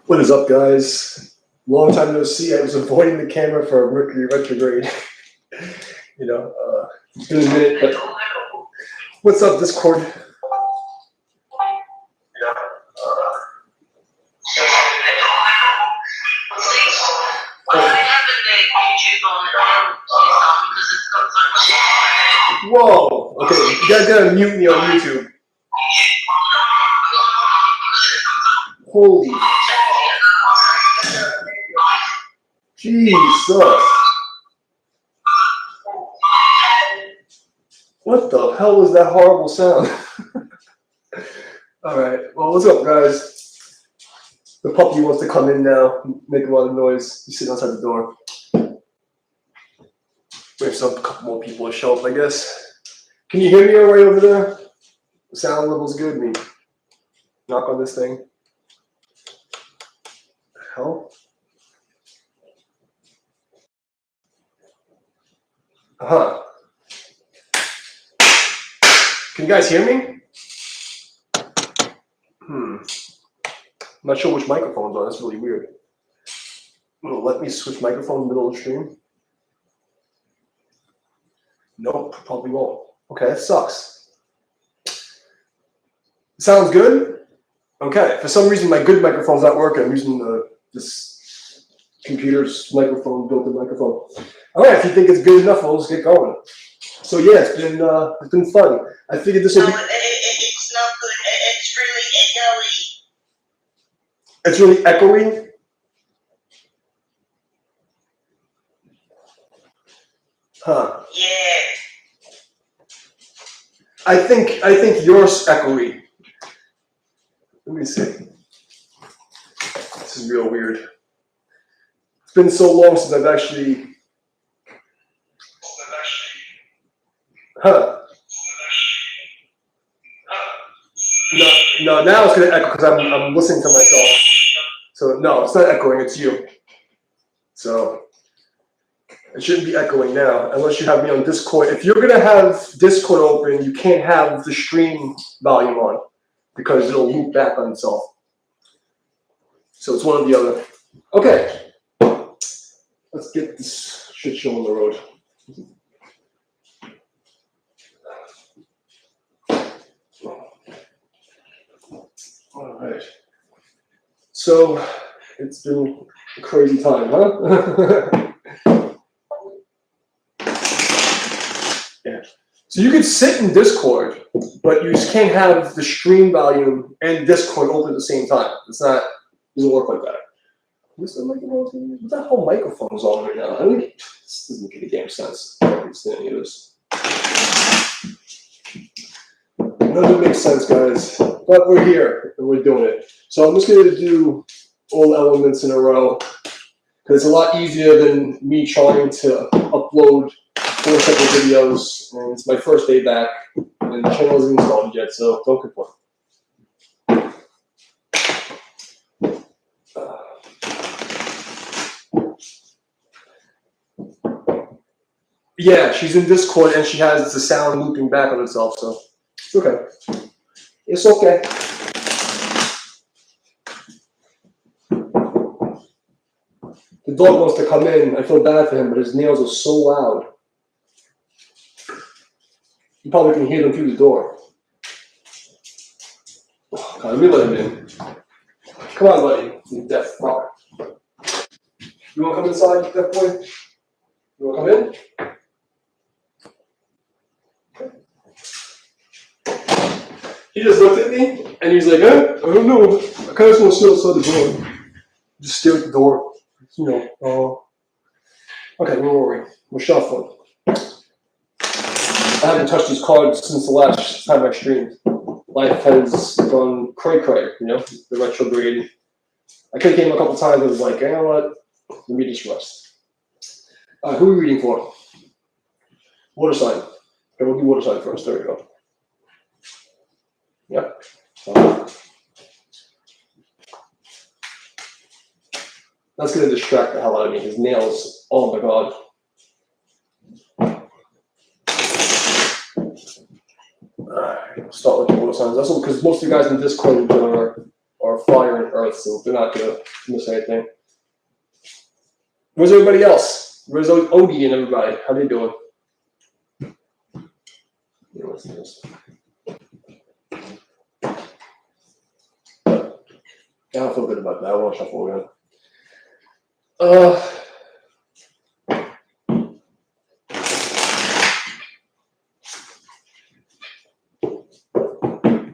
What is up, guys? Long time no see. I was avoiding the camera for Mercury retrograde. It's been a minute, but what's up, Discord? Whoa! Okay, you guys gotta mute me on YouTube. Holy Jesus! What the hell was that horrible sound? Alright, well, what's up, guys? The puppy wants to come in now, make a lot of noise. He's sitting outside the door. Wait for a couple more people to show up, I guess. Can you hear me all right over there? The sound level's good. Me knock on this thing. The hell? Can you guys hear me? I'm not sure which microphone's on. That's really weird. Let me switch microphone in the middle of the stream. Nope, probably won't. Okay, that sucks. Sounds good? Okay, for some reason my good microphone's not working. I'm using this computer's microphone, built-in microphone. All right, if you think it's good enough, we'll just get going. So yeah, it's been fun. I figured this will be. It's not good. It's really echoey. It's really echoey. Huh. Yeah. I think yours echoey. Let me see. This is real weird. It's been so long since I've actually. Huh. No, now it's gonna echo because I'm listening to myself. So no, it's not echoing, it's you. So it shouldn't be echoing now, unless you have me on Discord. If you're gonna have Discord open, you can't have the stream volume on because it'll loop back on itself. So it's one or the other. Okay. Let's get this shit show on the road. All right. So it's been a crazy time, huh? Yeah. So you can sit in Discord, but you just can't have the stream volume and Discord open at the same time. It doesn't work like that. What the hell microphone's on right now? This doesn't make any damn sense. I don't understand any of this. None of it makes sense, guys. But we're here and we're doing it. So I'm just going to do all elements in a row because it's a lot easier than me trying to upload 4 separate videos. And it's my first day back and the channel isn't installed yet, so don't complain. Yeah, she's in Discord and she has the sound looping back on itself, so it's okay. It's okay. The dog wants to come in. I feel bad for him, but his nails are so loud. You probably can hear them through the door. Oh, God, let me let him in. Come on, buddy. You deaf fuck. You want to come inside, deaf boy? You want to come in? He just looked at me and he's like, I don't know. I kind of just want to sit outside the door. Just stare at the door. Okay, where were we? We're shuffling. I haven't touched these cards since the last time I streamed. Life has gone cray-cray, the retrograde. I could have came a couple times and was like, you know what? Let me just rest. Who are we reading for? Water sign. Okay, we'll do water sign first. There we go. Yep. That's going to distract the hell out of me. His nails, oh my God. Alright, start with the water signs. That's all because most of you guys in Discord are are fire and earth, so they're not gonna miss anything. Where's everybody else? Where's Odie and everybody? How they doing? What's this? I don't feel good about that. I want to shuffle again.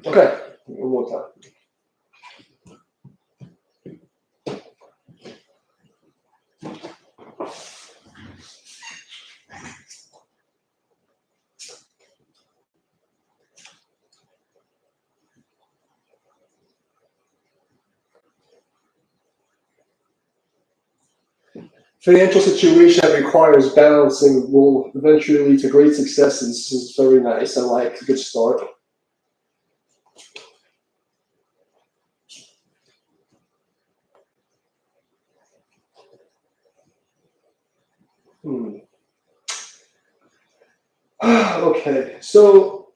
Okay, one more time. Financial situation that requires balancing will eventually lead to great successes. This is very nice. I like a good start. Okay, so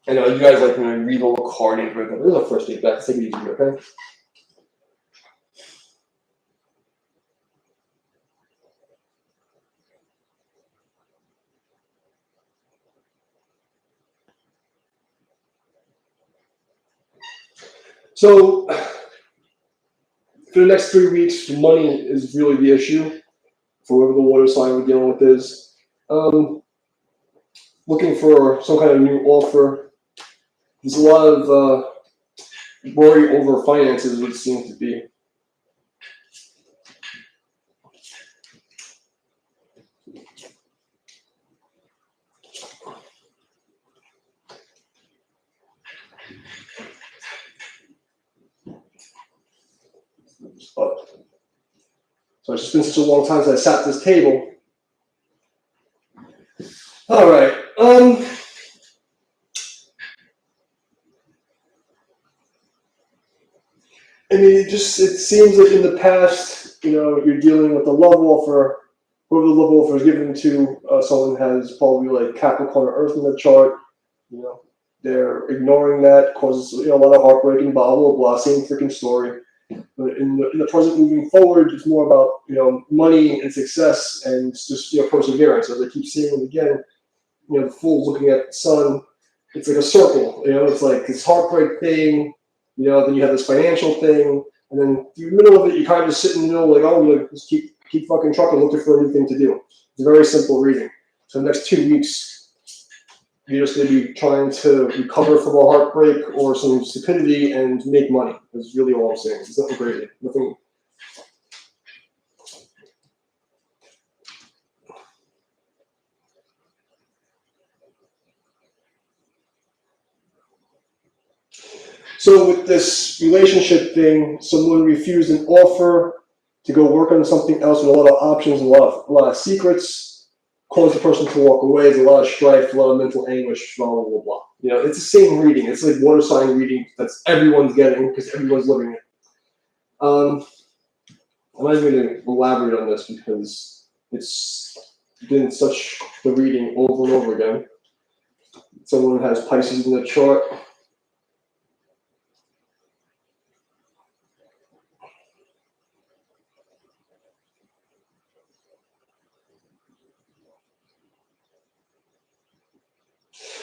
I know you guys like me to read a little card into it. This is a first date back. Take it easy, okay? So for the next 3 weeks, money is really the issue for whatever the water sign we're dealing with is. Looking for some kind of new offer. There's a lot of worry over finances, would seem to be. So it's just been such a long time since I sat at this table. All right. I mean, it seems like in the past, you're dealing with a love offer. Whoever the love offer is given to, someone has probably like Capricorn or Earth in the chart. They're ignoring that, causes a lot of heartbreaking, blah blah blah. Same freaking story. But in the present, moving forward, it's more about money and success and just perseverance. As I keep saying it again, the Fool's looking at the sun. It's like a circle. It's like this heartbreak thing. Then you have this financial thing, and then in the middle of it, you kind of just sit in the middle, like, oh, just keep fucking trucking, looking for anything to do. It's a very simple reading. So the next 2 weeks, you're just going to be trying to recover from a heartbreak or some stupidity and make money. That's really all I'm saying. It's nothing crazy. Nothing. So with this relationship thing, someone refused an offer to go work on something else with a lot of options, a lot of secrets, caused the person to walk away. There's a lot of strife, a lot of mental anguish, blah, blah, blah, blah. It's the same reading. It's like water sign reading that's everyone's getting because everyone's living it. I'm not even going to elaborate on this because it's been such the reading over and over again. Someone has Pisces in the chart.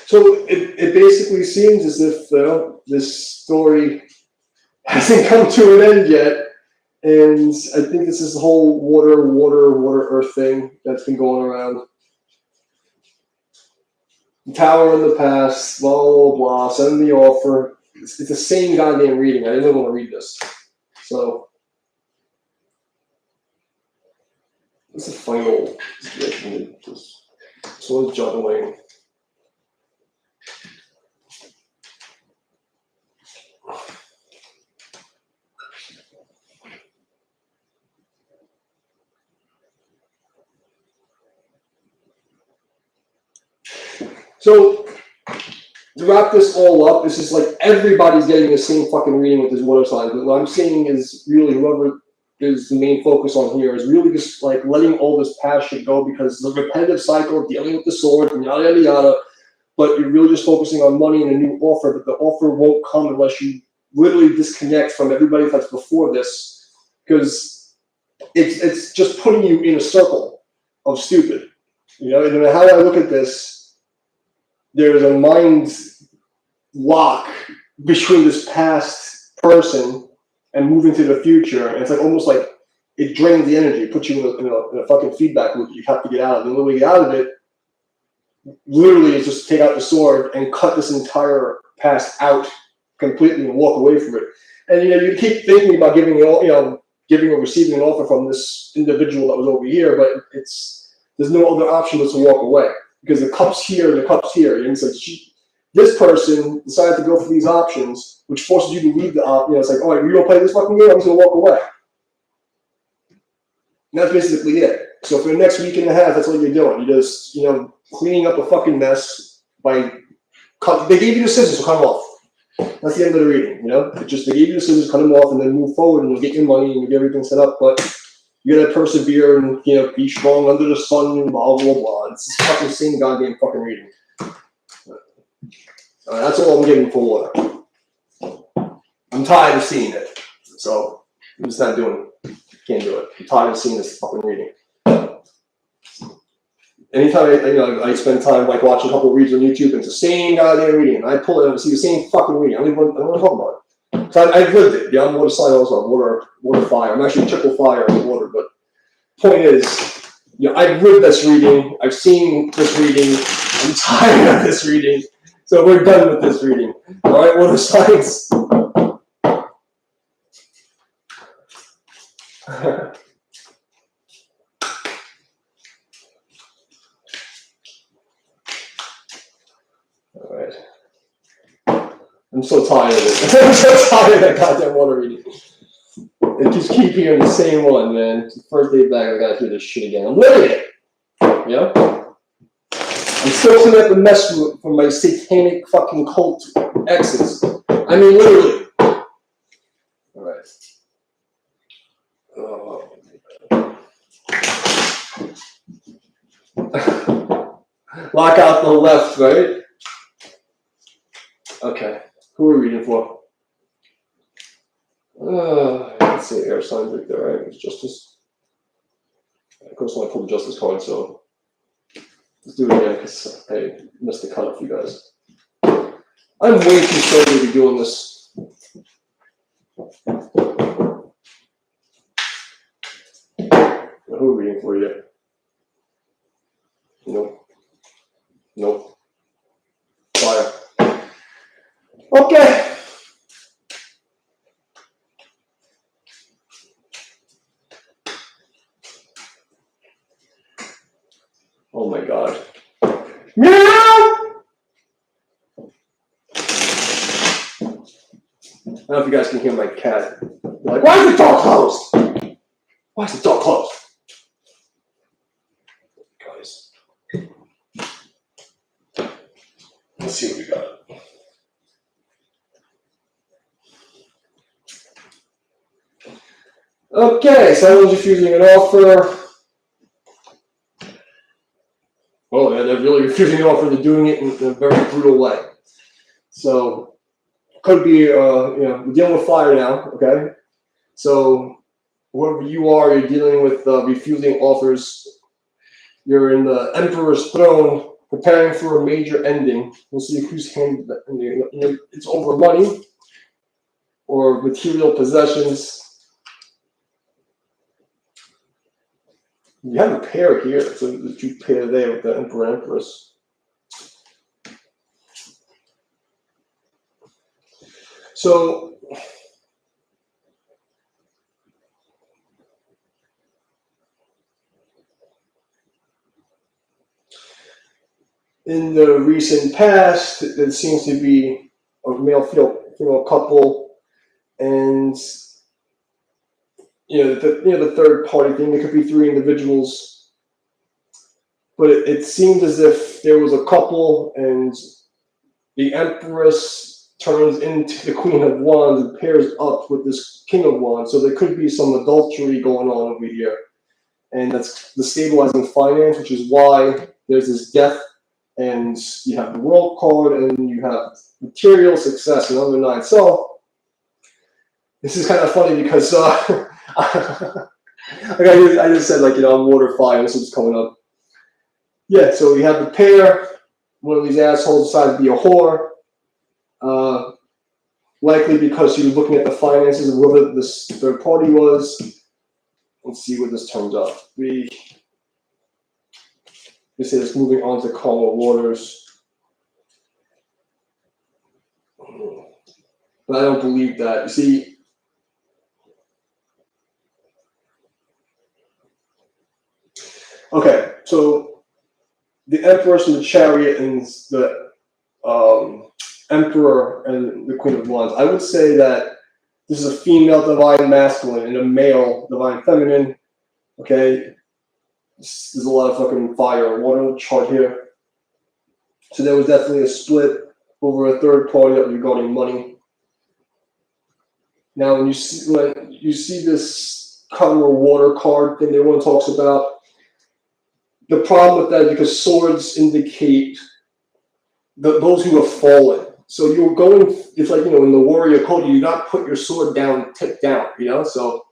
So it basically seems as if this story hasn't come to an end yet. And I think this is the whole water, earth thing that's been going around. The Tower in the past, blah, blah, blah, send the offer. It's the same goddamn reading. I didn't want to read this. So, this is a final situation. This one's juggling. So, to wrap this all up, this is like everybody's getting the same fucking reading with this water sign. But what I'm saying is really whoever is the main focus on here is really just like letting all this past shit go because the repetitive cycle of dealing with the sword and yada, yada, yada. But you're really just focusing on money and a new offer, but the offer won't come unless you literally disconnect from everybody that's before this, because it's just putting you in a circle of stupid. You know, and how I look at this, there's a mind lock between this past person and moving to the future, and it's like almost like it drains the energy, puts you in a fucking feedback loop. You have to get out of it. And when we get out of it, literally is just take out the sword and cut this entire past out completely and walk away from it. And you know, you keep thinking about giving or receiving an offer from this individual that was over here, but there's no other option but to walk away, because the cup's here and the cup's here. And it's like this person decided to go for these options, which forces you to leave the it's like, all right, you don't play this fucking game, I'm just gonna walk away. And that's basically it. So for the next week and a half, that's what you're doing. You're just, cleaning up a fucking mess by they gave you the scissors, so cut them off. That's the end of the reading, They gave you the scissors, cut them off, and then move forward, and you'll get your money and you'll get everything set up. But you gotta persevere and be strong under the sun and blah blah blah. It's the fucking same goddamn fucking reading. That's all I'm getting for water. I'm tired of seeing it, so I'm just not doing it. Can't do it. I'm tired of seeing this fucking reading. Anytime I spend time like watching a couple of reads on YouTube, and it's the same goddamn reading, and I pull it and I see the same fucking reading. I don't want to talk about it. So I've lived it. Yeah, I'm water sign also. Water fire. I'm actually triple fire in the water. But point is, I've lived this reading. I've seen this reading. I'm tired of this reading. So we're done with this reading. All right, water signs. All right. I'm so tired of it. I'm so tired of that goddamn water reading. And just keep hearing the same one, man. It's the first day back, I gotta hear this shit again. I'm living it. I'm still cleaning up the mess from my satanic fucking cult exes. I mean, literally. All right. Lock out the left, right? Okay. Who are we reading for? Let's see, air signs right there, right? It's justice. Of course, I want to pull the justice card, so let's do it again because I missed the cut for you guys. I'm way too slow to be doing this. Who are we reading for you? Nope. Fire. Okay. Oh my god. Meow! I don't know if you guys can hear my cat. They're like, why is the door closed? Why is the door closed? Guys. Let's see what we got. Okay, someone's refusing an offer. Oh, yeah, they're really refusing an offer. They're doing it in a very brutal way. So, could be, we're dealing with fire now, okay? So, whoever you are, you're dealing with refusing offers. You're in the Emperor's throne, preparing for a major ending. We'll see who's handed that ending. It's over money or material possessions. You have a pair here, so the two pair there with the Emperor and Empress. So, in the recent past, there seems to be a male-female couple, and the third party thing. There could be three individuals, but it seemed as if there was a couple, and the Empress turns into the Queen of Wands and pairs up with this King of Wands. So there could be some adultery going on over here, and that's the stabilizing finance, which is why there's this death, and you have the World card, and you have material success and other nine. So this is kind of funny because like I just said, like, I'm water fire. This was coming up. Yeah, so you have the pair. One of these assholes decided to be a whore. Likely because he was looking at the finances of whoever this third party was. Let's see what this turns out. We say it's moving on to calmer waters. But I don't believe that. You see, okay, so the Empress and the Chariot and the Emperor and the Queen of Wands. I would say that this is a female divine masculine and a male divine feminine. Okay, there's a lot of fucking fire and water chart here. So there was definitely a split over a third party regarding money. Now, when you see this color water card thing that everyone talks about, the problem with that is because swords indicate those who have fallen. So you're going, it's like, in the warrior code, you not put your sword down, tip down, So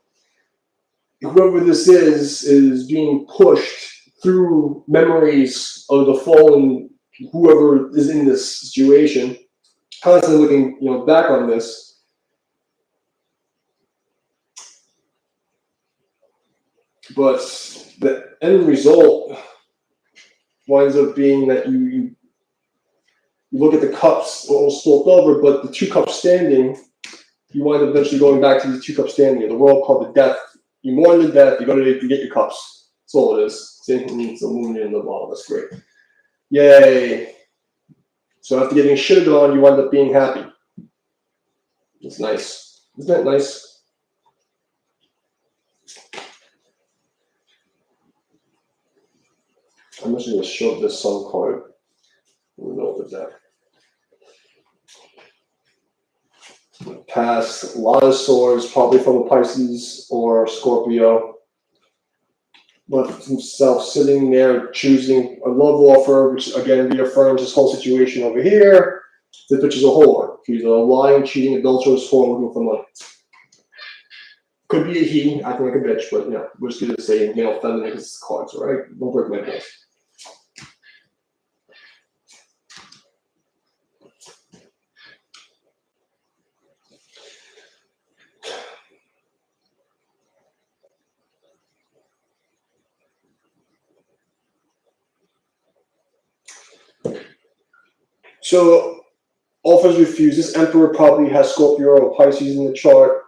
whoever this is being pushed through memories of the fallen, whoever is in this situation, constantly looking, back on this. But the end result winds up being that you look at the cups all sloped over, but the two cups standing, you wind up eventually going back to the two cups standing. The world called the death. You mourn the death, you go to get your cups. That's all it is. See, it's a moon in the bottle. That's great. Yay. So after getting shitted on, you wind up being happy. It's nice. Isn't that nice? I'm just going to shove this sun card in the middle of the deck. Past a lot of swords, probably from a Pisces or Scorpio. Left himself sitting there choosing a love offer, which again reaffirms this whole situation over here. The bitch is a whore. She's a lying, cheating, adulterous whore looking for money. Could be a he, acting like a bitch, but we're just going to say male, feminine, because it's cards, all right? Don't break my balls. So, offers refused. This Emperor probably has Scorpio or Pisces in the chart.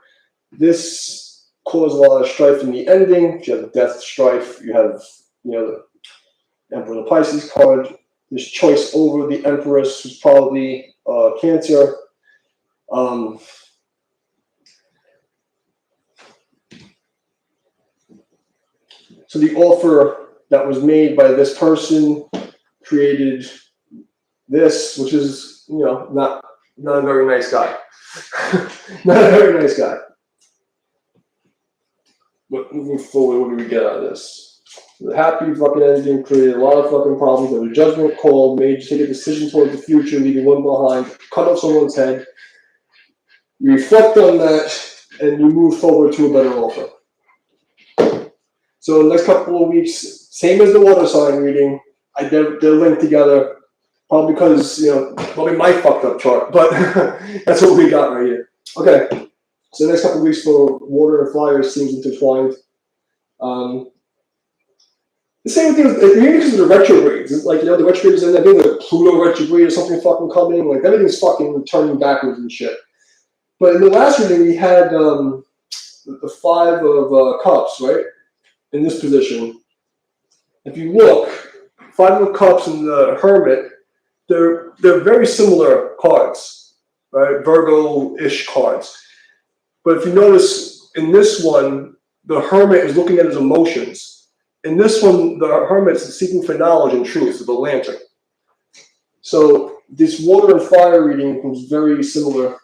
This caused a lot of strife in the ending. You have death strife. You have, the Emperor of the Pisces card. This choice over the Empress was probably Cancer. So the offer that was made by this person created this, which is, not a very nice guy. Not a very nice guy. But moving forward, what do we get out of this? The happy fucking ending created a lot of fucking problems. There was a judgment call made to take a decision towards the future, leaving one behind, cut off someone's head. You reflect on that, and you move forward to a better offer. So the next couple of weeks, same as the water sign reading, they're linked together. Probably because, probably my fucked up chart, but that's what we got right here. Okay, so the next couple of weeks for water and fire seems intertwined. The same thing with because of the retrogrades. It's like, the retrogrades end up being like Pluto retrograde or something fucking coming. Like, everything's fucking turning backwards and shit. But in the last reading, we had the Five of Cups, right? In this position. If you look, Five of Cups and the Hermit, they're very similar cards, right? Virgo-ish cards. But if you notice, in this one, the Hermit is looking at his emotions. In this one, the Hermit is seeking for knowledge and truth, the Lantern. So this water and fire reading was very similar.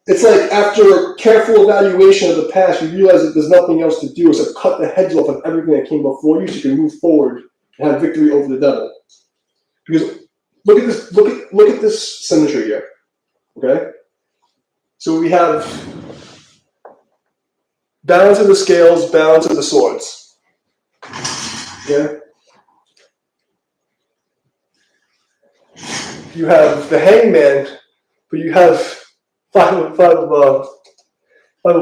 It's like after careful evaluation of the past, you realize that there's nothing else to do except cut the heads off of everything that came before you so you can move forward and have victory over the devil. Because look at this. Look at this symmetry here. Okay. So we have balance of the scales, balance of the swords. Okay. You have the hangman, but you have five of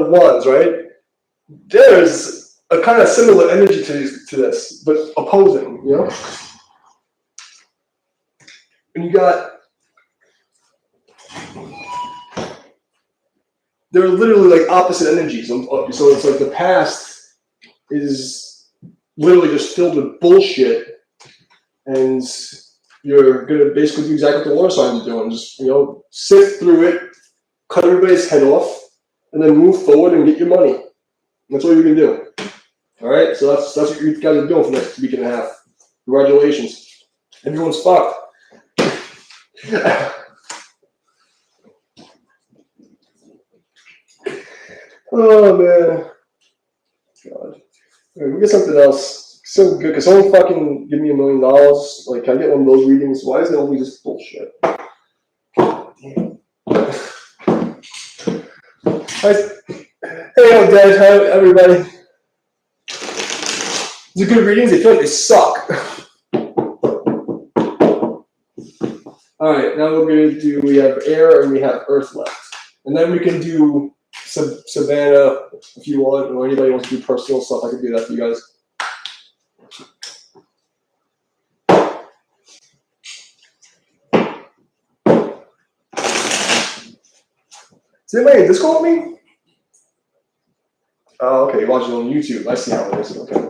wands, right? There's a kind of similar energy to this, but opposing, you know? And you got, they're literally like opposite energies. So it's like the past is literally just filled with bullshit, and you're gonna basically do exactly what the water signs are doing. Just, you know, sift through it, cut everybody's head off, and then move forward and get your money. That's all you're gonna do. All right, so that's what you guys are doing for the next week and a half. Congratulations, everyone's fucked. Oh man, God. Right, we get something else. So good. Can someone fucking give me $1 million? Like, can I get one of those readings? Why is it always just bullshit? Damn. Hey, yo, Dad. Hi, everybody. These are good readings. They feel like they suck. All right, now we're going to do, we have air and we have earth left. And then we can do Savannah if you want, or anybody wants to do personal stuff, I can do that for you guys. Is anybody in Discord with me? Oh, okay, you're watching on YouTube. I see how it is. Okay.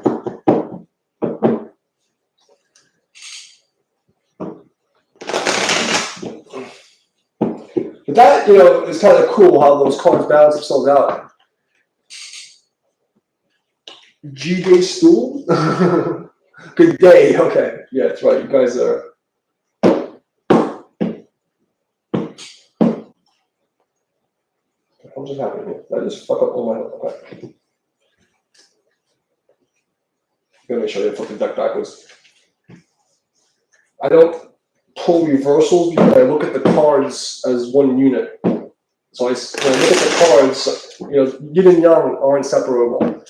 But that, you know, is kind of cool how those cards balance themselves out. G-Day Stool? Good day. Okay. Yeah, that's right. You guys are. What just happened here? Did I just fuck up all my. Okay. Gotta make sure I didn't flip the deck backwards. I don't pull reversals because I look at the cards as one unit. So when I look at the cards, you know, yin and yang are inseparable.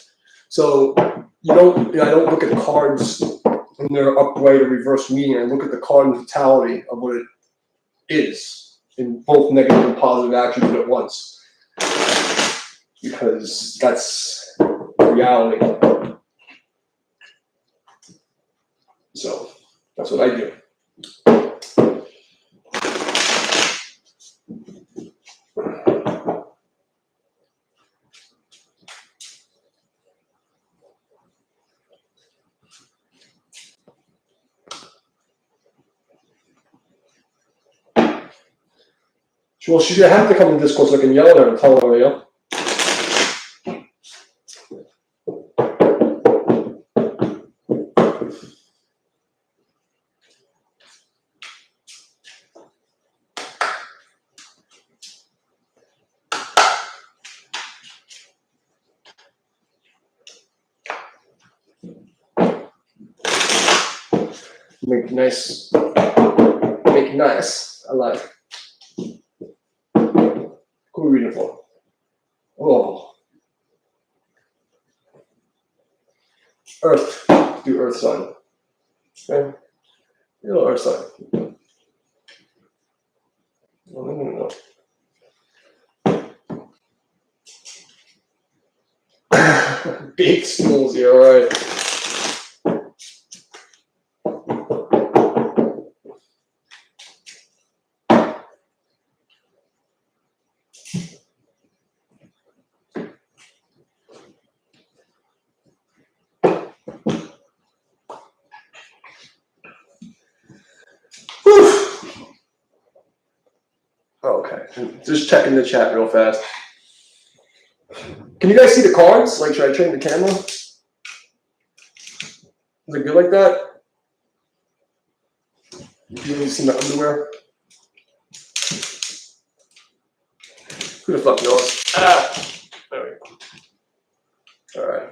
So I don't look at the cards in their upright or reverse meaning. I look at the card in totality of what it is in both negative and positive actions at once, because that's reality. So that's what I do. Well, she's gonna have to come in Discord so I can yell at her and tell her, you know. Make nice. I like. Who are we reading for? Oh. Earth. Do earth sign. Okay. Little earth sign. No. Big stools here, alright. Okay, just checking the chat real fast. Can you guys see the cards? Like, should I change the camera? Is it good like that? You can see my underwear. Who the fuck knows? Ah! There we go. Alright.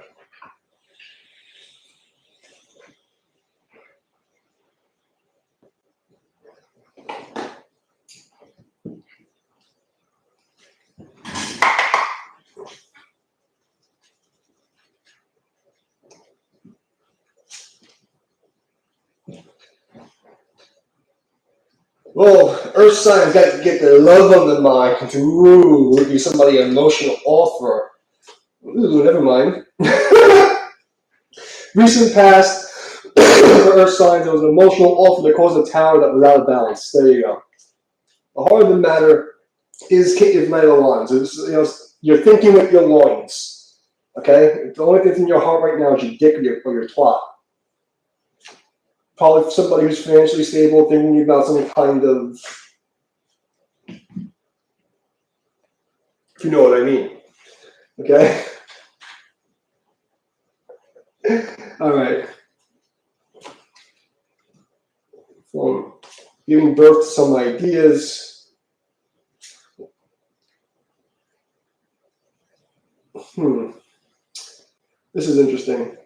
Well, Earth signs got to get the love on the mind. Ooh, would be somebody an emotional offer. Ooh, never mind. Recent past, for Earth signs, there was an emotional offer that caused a tower that was out of balance. There you go. The heart of the matter is Knight of Wands. You're thinking with your loins. Okay? The only thing in your heart right now is your dick or your twat. Probably somebody who's financially stable, thinking about some kind of, if you know what I mean. Okay? All right. From giving birth to some ideas. This is interesting.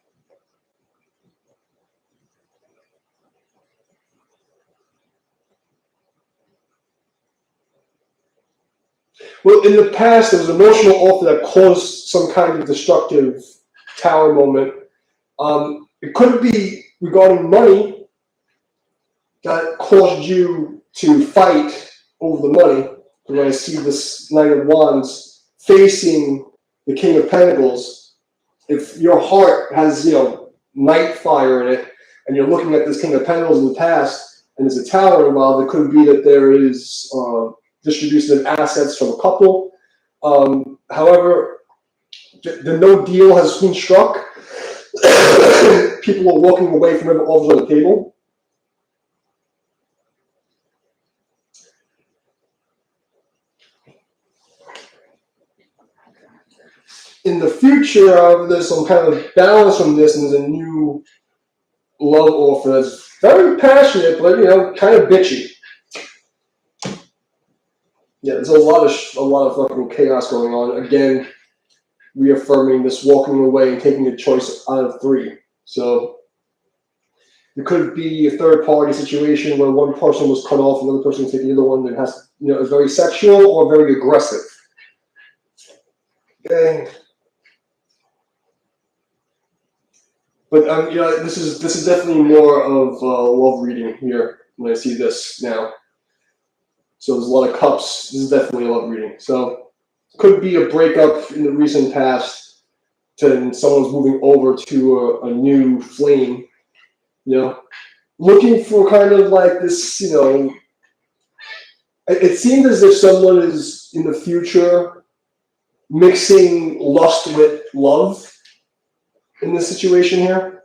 Well, in the past, there was an emotional offer that caused some kind of destructive tower moment. It could be regarding money that caused you to fight over the money. When I see this Knight of Wands facing the King of Pentacles, if your heart has, night fire in it, and you're looking at this King of Pentacles in the past, and there's a tower involved, it could be that there is distribution of assets from a couple. However, the no deal has been struck. People are walking away from every offers on the table. In the future, there's some kind of balance from this, and there's a new love offer that's very passionate, but kind of bitchy. Yeah, there's a lot of fucking chaos going on. Again, reaffirming this walking away and taking a choice out of three. So it could be a third party situation where one person was cut off, another person taking the other one that has, is very sexual or very aggressive. Okay. But this is definitely more of love reading here when I see this now. So there's a lot of cups. This is definitely a love reading. So could be a breakup in the recent past, to someone's moving over to a new flame. Looking for kind of like this. It seems as if someone is in the future mixing lust with love in this situation here.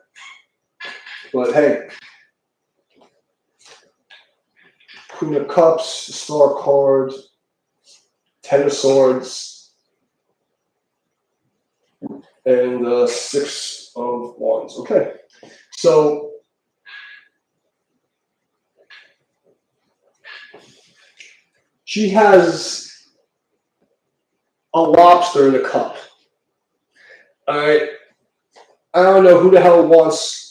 But hey, Queen of Cups, Star card, Ten of Swords, and Six of Wands. Okay, so she has a lobster in a cup. All right, I don't know who the hell wants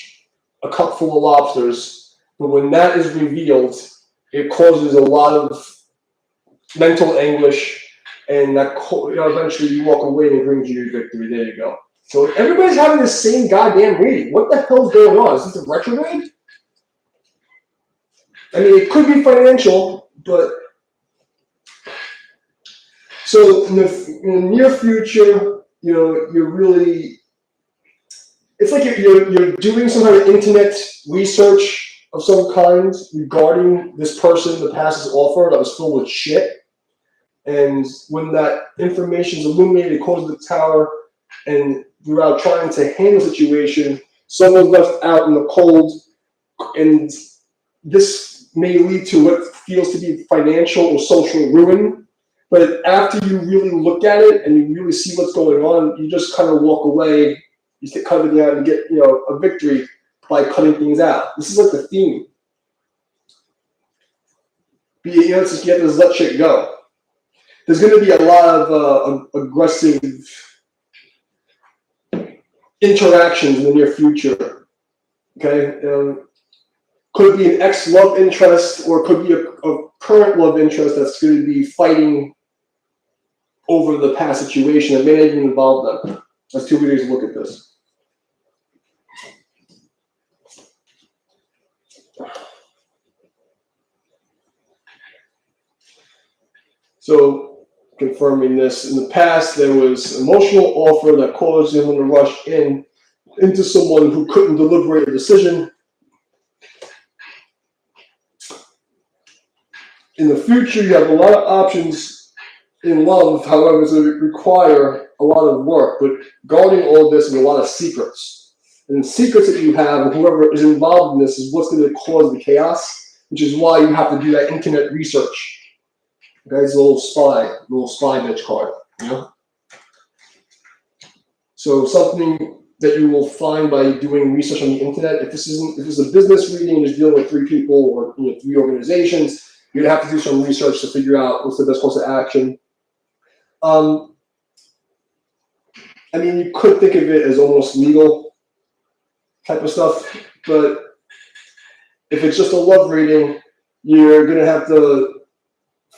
a cup full of lobsters, but when that is revealed, it causes a lot of mental anguish, and that eventually you walk away and it brings you your victory. There you go. So everybody's having the same goddamn reading. What the hell's going on? Is this a retrograde? I mean, it could be financial, but so in the near future, you're really, it's like you're doing some kind of internet research of some kind regarding this person, the past's offer that was filled with shit. And when that information is illuminated, it causes the tower, and throughout trying to handle the situation, someone's left out in the cold, and this may lead to what feels to be financial or social ruin. But after you really look at it and you really see what's going on, you just kind of walk away, you cut it out and get a victory by cutting things out. This is like the theme. It's just you have to let shit go. There's going to be a lot of aggressive interactions in the near future. Okay, could be an ex-love interest, or it could be a current love interest that's going to be fighting over the past situation that may not even involve them. That's two ways to look at this. So, confirming this, in the past there was emotional offer that caused him to rush into someone who couldn't deliberate a decision. In the future, you have a lot of options in love, however, it's going to require a lot of work. But guarding all of this and a lot of secrets. And the secrets that you have, and whoever is involved in this, is what's going to cause the chaos, which is why you have to do that internet research. Okay, it's a little spy bitch card, you know? So something that you will find by doing research on the internet, if this is a business reading and you're dealing with 3 people or 3 organizations, you're gonna have to do some research to figure out what's the best course of action. I mean, you could think of it as almost legal type of stuff, but if it's just a love reading, you're gonna have to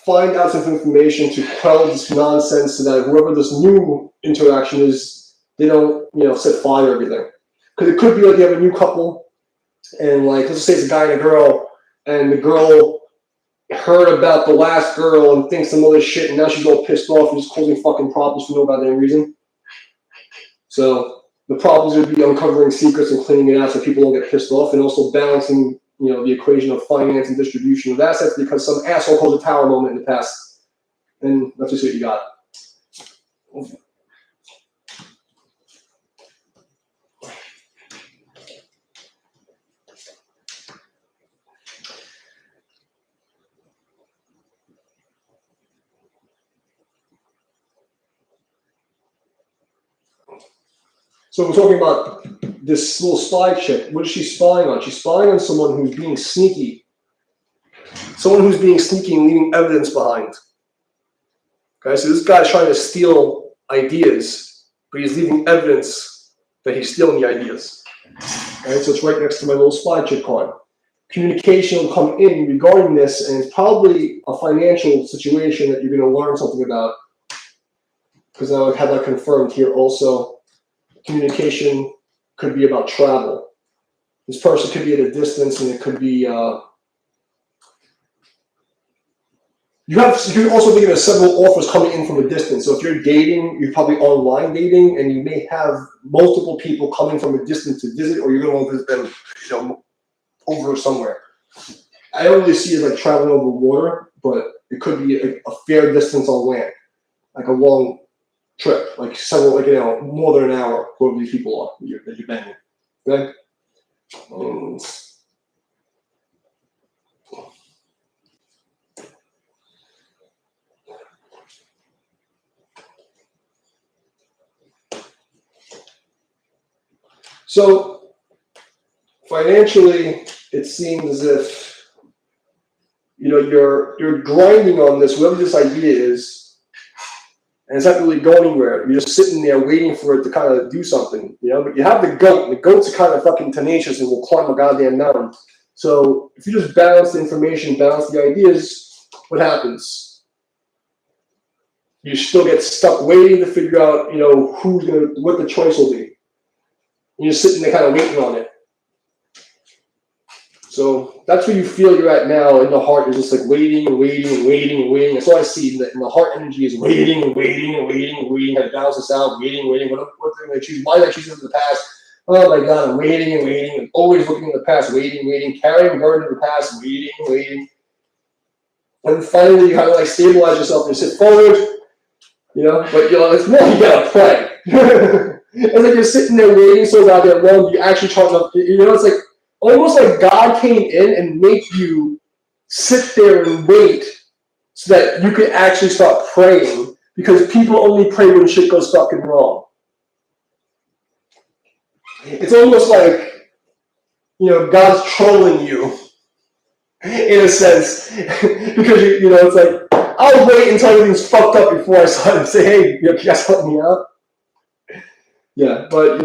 find out some information to quell this nonsense so that whoever this new interaction is, they don't, set fire to everything. Because it could be like you have a new couple, and like, let's say it's a guy and a girl, and the girl heard about the last girl and thinks some other shit, and now she's all pissed off and just causing fucking problems for no goddamn reason. So the problems would be uncovering secrets and cleaning it out so people don't get pissed off, and also balancing the equation of finance and distribution of assets because some asshole caused a tower moment in the past. And that's just what you got. So we're talking about this little spy chick. What is she spying on? She's spying on someone who's being sneaky. Someone who's being sneaky and leaving evidence behind. Okay, so this guy's trying to steal ideas, but he's leaving evidence that he's stealing the ideas. Okay, so it's right next to my little spy chick card. Communication will come in regarding this, and it's probably a financial situation that you're going to learn something about. Because now I've had that confirmed here also. Communication could be about travel. This person could be at a distance, and it could be. You can also think of several offers coming in from a distance. So if you're dating, you're probably online dating, and you may have multiple people coming from a distance to visit, or you're going to visit them, over somewhere. I don't really see it like traveling over water, but it could be a fair distance on land, like a long trip, like more than an hour, whoever these people are that you're banging. Okay? So financially, it seems as if you're grinding on this, whatever this idea is, and it's not really going anywhere. You're just sitting there waiting for it to kind of do something, But you have the goat, and the goats are kind of fucking tenacious and will climb a goddamn mountain. So if you just balance the information, balance the ideas, what happens? You still get stuck waiting to figure out, what the choice will be. You're just sitting there kind of waiting on it. So that's where you feel you're at now. In the heart, you're just like waiting and waiting and waiting and waiting. That's all I see. In the heart energy is waiting and waiting and waiting and waiting. How to balance this out, waiting. What they're going to choose. Why did I choose in the past? Oh my God, I'm waiting and waiting and always looking in the past, waiting, carrying burden of the past, waiting. And finally, you kind of like stabilize yourself and sit forward, But it's more you gotta pray. It's like you're sitting there waiting so goddamn long. You actually try to, it's like almost like God came in and made you sit there and wait so that you could actually start praying, because people only pray when shit goes fucking wrong. It's almost like, God's trolling you in a sense, because it's like, I'll wait until everything's fucked up before I start and say, hey, can you guys help me out? Yeah, but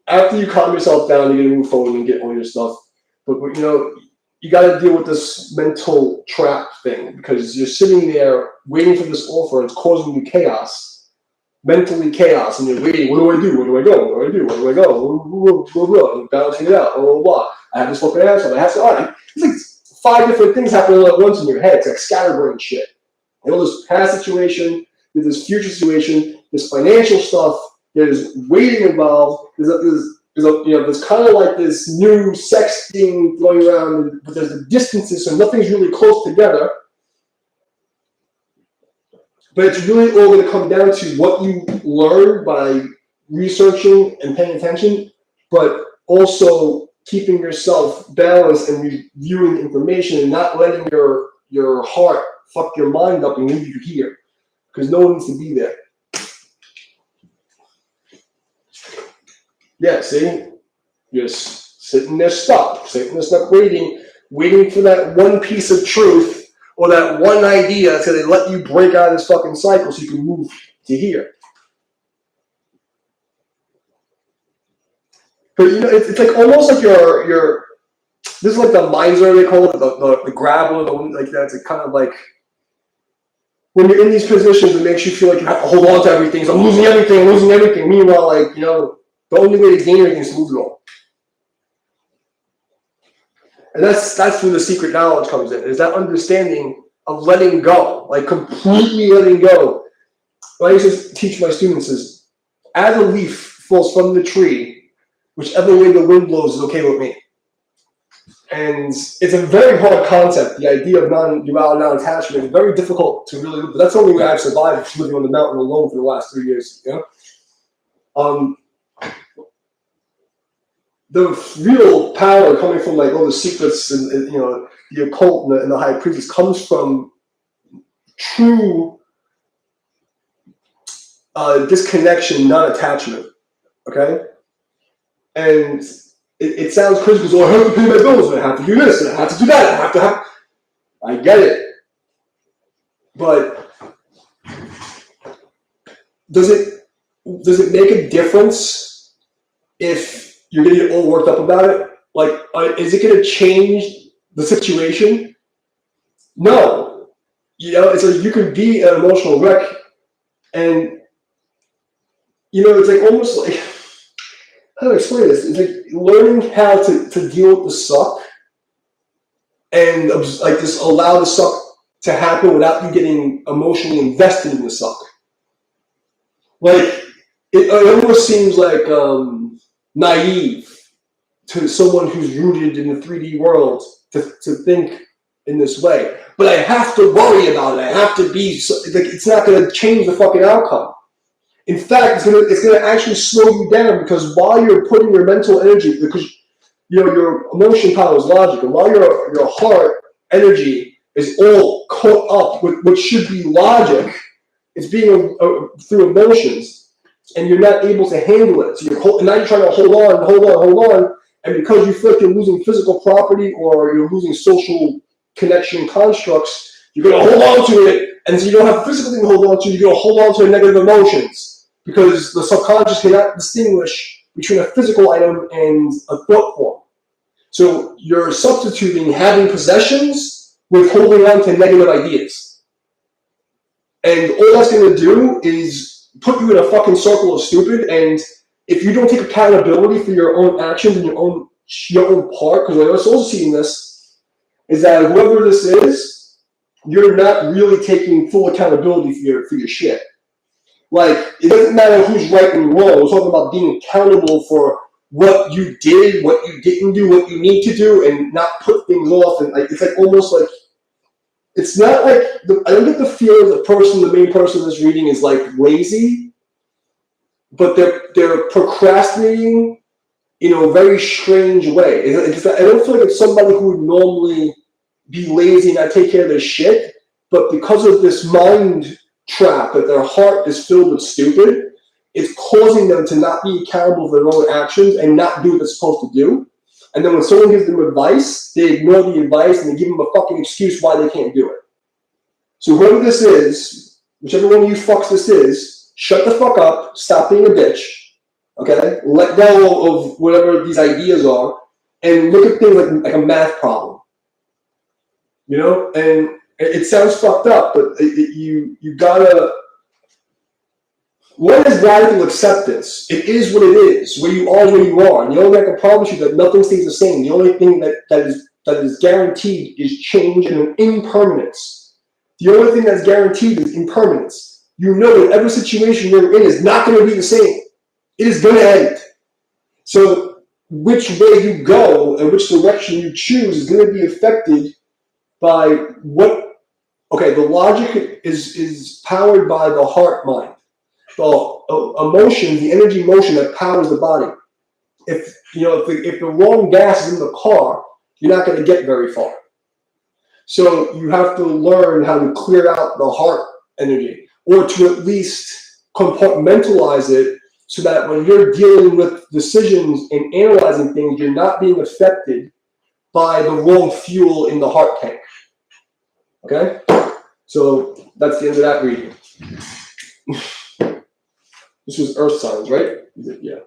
after you calm yourself down, you're gonna move forward and get all your stuff. But you got to deal with this mental trap thing, because you're sitting there waiting for this offer, and it's causing you chaos, mentally chaos, and you're waiting. What do I do? Where do I go? Where do I do? Where do I go? I'm balancing it out. Blah, blah, blah. I have this fucking answer. I have to. It's like 5 different things happening all at once in your head. It's like scatterbrain shit. You know, there's past situation, there's future situation, there's financial stuff, there's waiting involved, there's kind of like this new sex thing going around, but there's the distances, so nothing's really close together. But it's really all going to come down to what you learn by researching and paying attention, but also keeping yourself balanced and reviewing information and not letting your heart fuck your mind up and leave you here, because no one needs to be there. Yeah, see? You're sitting there stuck, waiting for that one piece of truth or that one idea until they let you break out of this fucking cycle so you can move to here. But you know, it's like almost like you're this is like the miser, they call it, the grabber, like that's kind of like when you're in these positions, it makes you feel like you have to hold on to everything. So I'm losing everything. Meanwhile, like, you know, the only way to gain everything is to lose it all. And that's where the secret knowledge comes in, is that understanding of letting go, like completely letting go. What I used to teach my students is, as a leaf falls from the tree, whichever way the wind blows is okay with me. And it's a very hard concept. The idea of non-duality, non-attachment is very difficult to really, but that's the only way I've survived living on the mountain alone for the last 3 years. You know? The real power coming from like all the secrets and you know, the occult and the high priestess comes from true disconnection, non-attachment. Okay? And it sounds crazy because, I have to pay my bills, and I have to do this, and I have to do that, I get it. But does it make a difference if you're going to get all worked up about it? Like, is it going to change the situation? No. You know, it's like you could be an emotional wreck, and, you know, it's like almost like, how do I explain this? It's like learning how to deal with the suck and like just allow the suck to happen without you getting emotionally invested in the suck. Like, it almost seems like naive to someone who's rooted in the 3D world to think in this way. But I have to worry about it. I have to be, like, it's not going to change the fucking outcome. In fact, it's gonna actually slow you down, because while you're putting your mental energy, because you know your emotion power is logic, and while your heart energy is all caught up with what should be logic, it's being through emotions, and you're not able to handle it. So now you're trying to hold on, and because you feel like you're losing physical property or you're losing social connection constructs, you're gonna hold on to it, and so you don't have a physical thing to hold on to. You're gonna hold on to negative emotions, because the subconscious cannot distinguish between a physical item and a thought form. So you're substituting having possessions with holding on to negative ideas. And all that's going to do is put you in a fucking circle of stupid, and if you don't take accountability for your own actions and your own part, because what I'm also seeing this, is that whoever this is, you're not really taking full accountability for your shit. Like, it doesn't matter who's right and wrong. We're talking about being accountable for what you did, what you didn't do, what you need to do, and not put things off. And like, it's like almost like, it's not like, I don't get the feeling the main person in this reading is like lazy, but they're procrastinating in a very strange way. I don't feel like it's somebody who would normally be lazy and not take care of their shit, but because of this mind trap that their heart is filled with stupid, it's causing them to not be accountable for their own actions and not do what they're supposed to do. And then when someone gives them advice, they ignore the advice and they give them a fucking excuse why they can't do it. So whoever this is, whichever one of you fucks this is, shut the fuck up, stop being a bitch, okay? Let go of whatever these ideas are, and look at things like a math problem. You know? And it sounds fucked up, but you gotta. What is radical acceptance? It is what it is. Where you are, where you are. And the only thing I can promise you that nothing stays the same. The only thing that is guaranteed is change and impermanence. The only thing that's guaranteed is impermanence. You know that every situation you're in is not going to be the same. It is going to end. So which way you go and which direction you choose is going to be affected by what. Okay, the logic is powered by the heart mind. The emotion, the energy motion that powers the body. If the wrong gas is in the car, you're not going to get very far. So you have to learn how to clear out the heart energy, or to at least compartmentalize it so that when you're dealing with decisions and analyzing things, you're not being affected by the wrong fuel in the heart tank. Okay? So that's the end of that reading. This was earth signs, right? Yeah.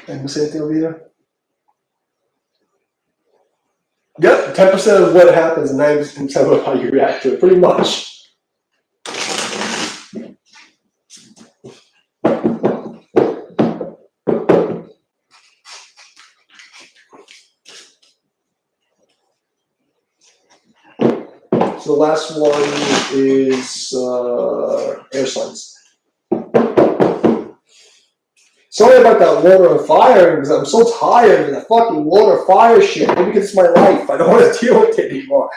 Did I miss anything over here? Yep, 10% of what happens and 90% of how you react to it, pretty much. So the last one is air signs. Sorry about that water and fire, because I'm so tired of that fucking water fire shit. Maybe because it's my life. I don't want to deal with it anymore.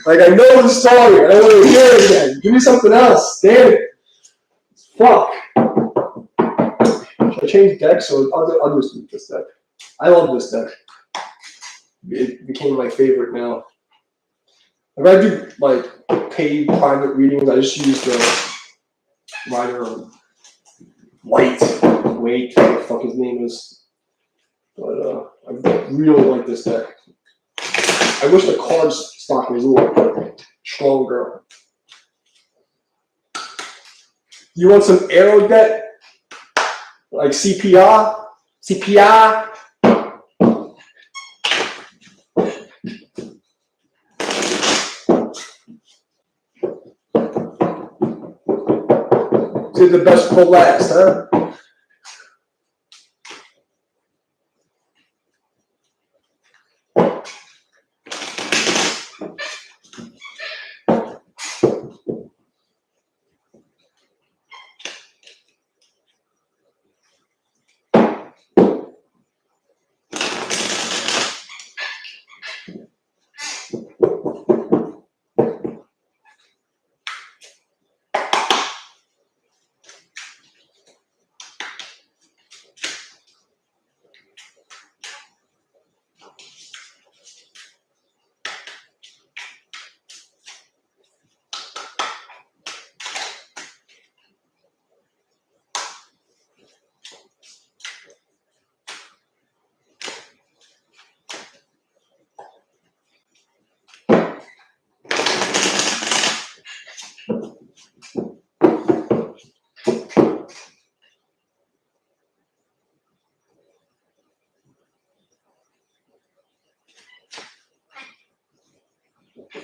Like, I know the story. I don't want to hear it again. Give me something else. Damn it. Fuck. Should I change decks, or I'll just use this deck? I love this deck. It became my favorite now. If I do like paid private readings, I just use the Rider Wait, what the fuck his name is. But I really like this deck. I wish the card stock was a little stronger. You want some arrow deck? Like CPR? CPR? Did the best for last, huh?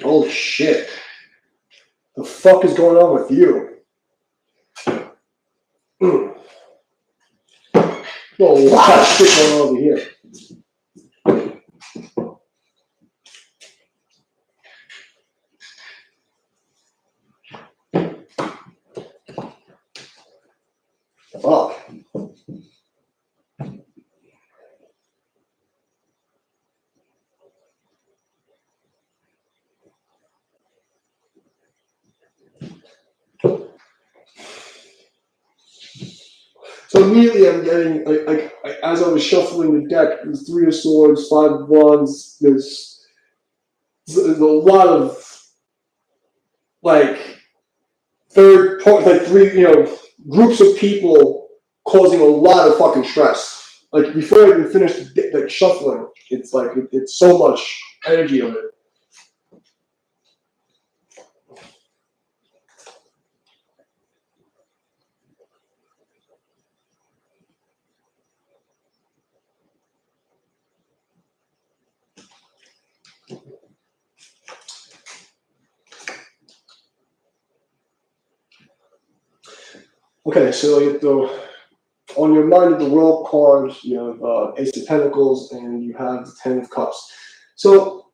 Holy shit. The fuck is going on with you? There's a lot of shit going on over here. Fuck. So immediately I'm getting, like as I was shuffling the deck, there's 3 of swords, 5 of wands, there's a lot of, like, third part, like 3, groups of people causing a lot of fucking stress. like before I even finish like shuffling, it's like it's so much energy of it. Okay, so you have the, on your mind, the World card, you have Ace of Pentacles, and you have the Ten of Cups. So,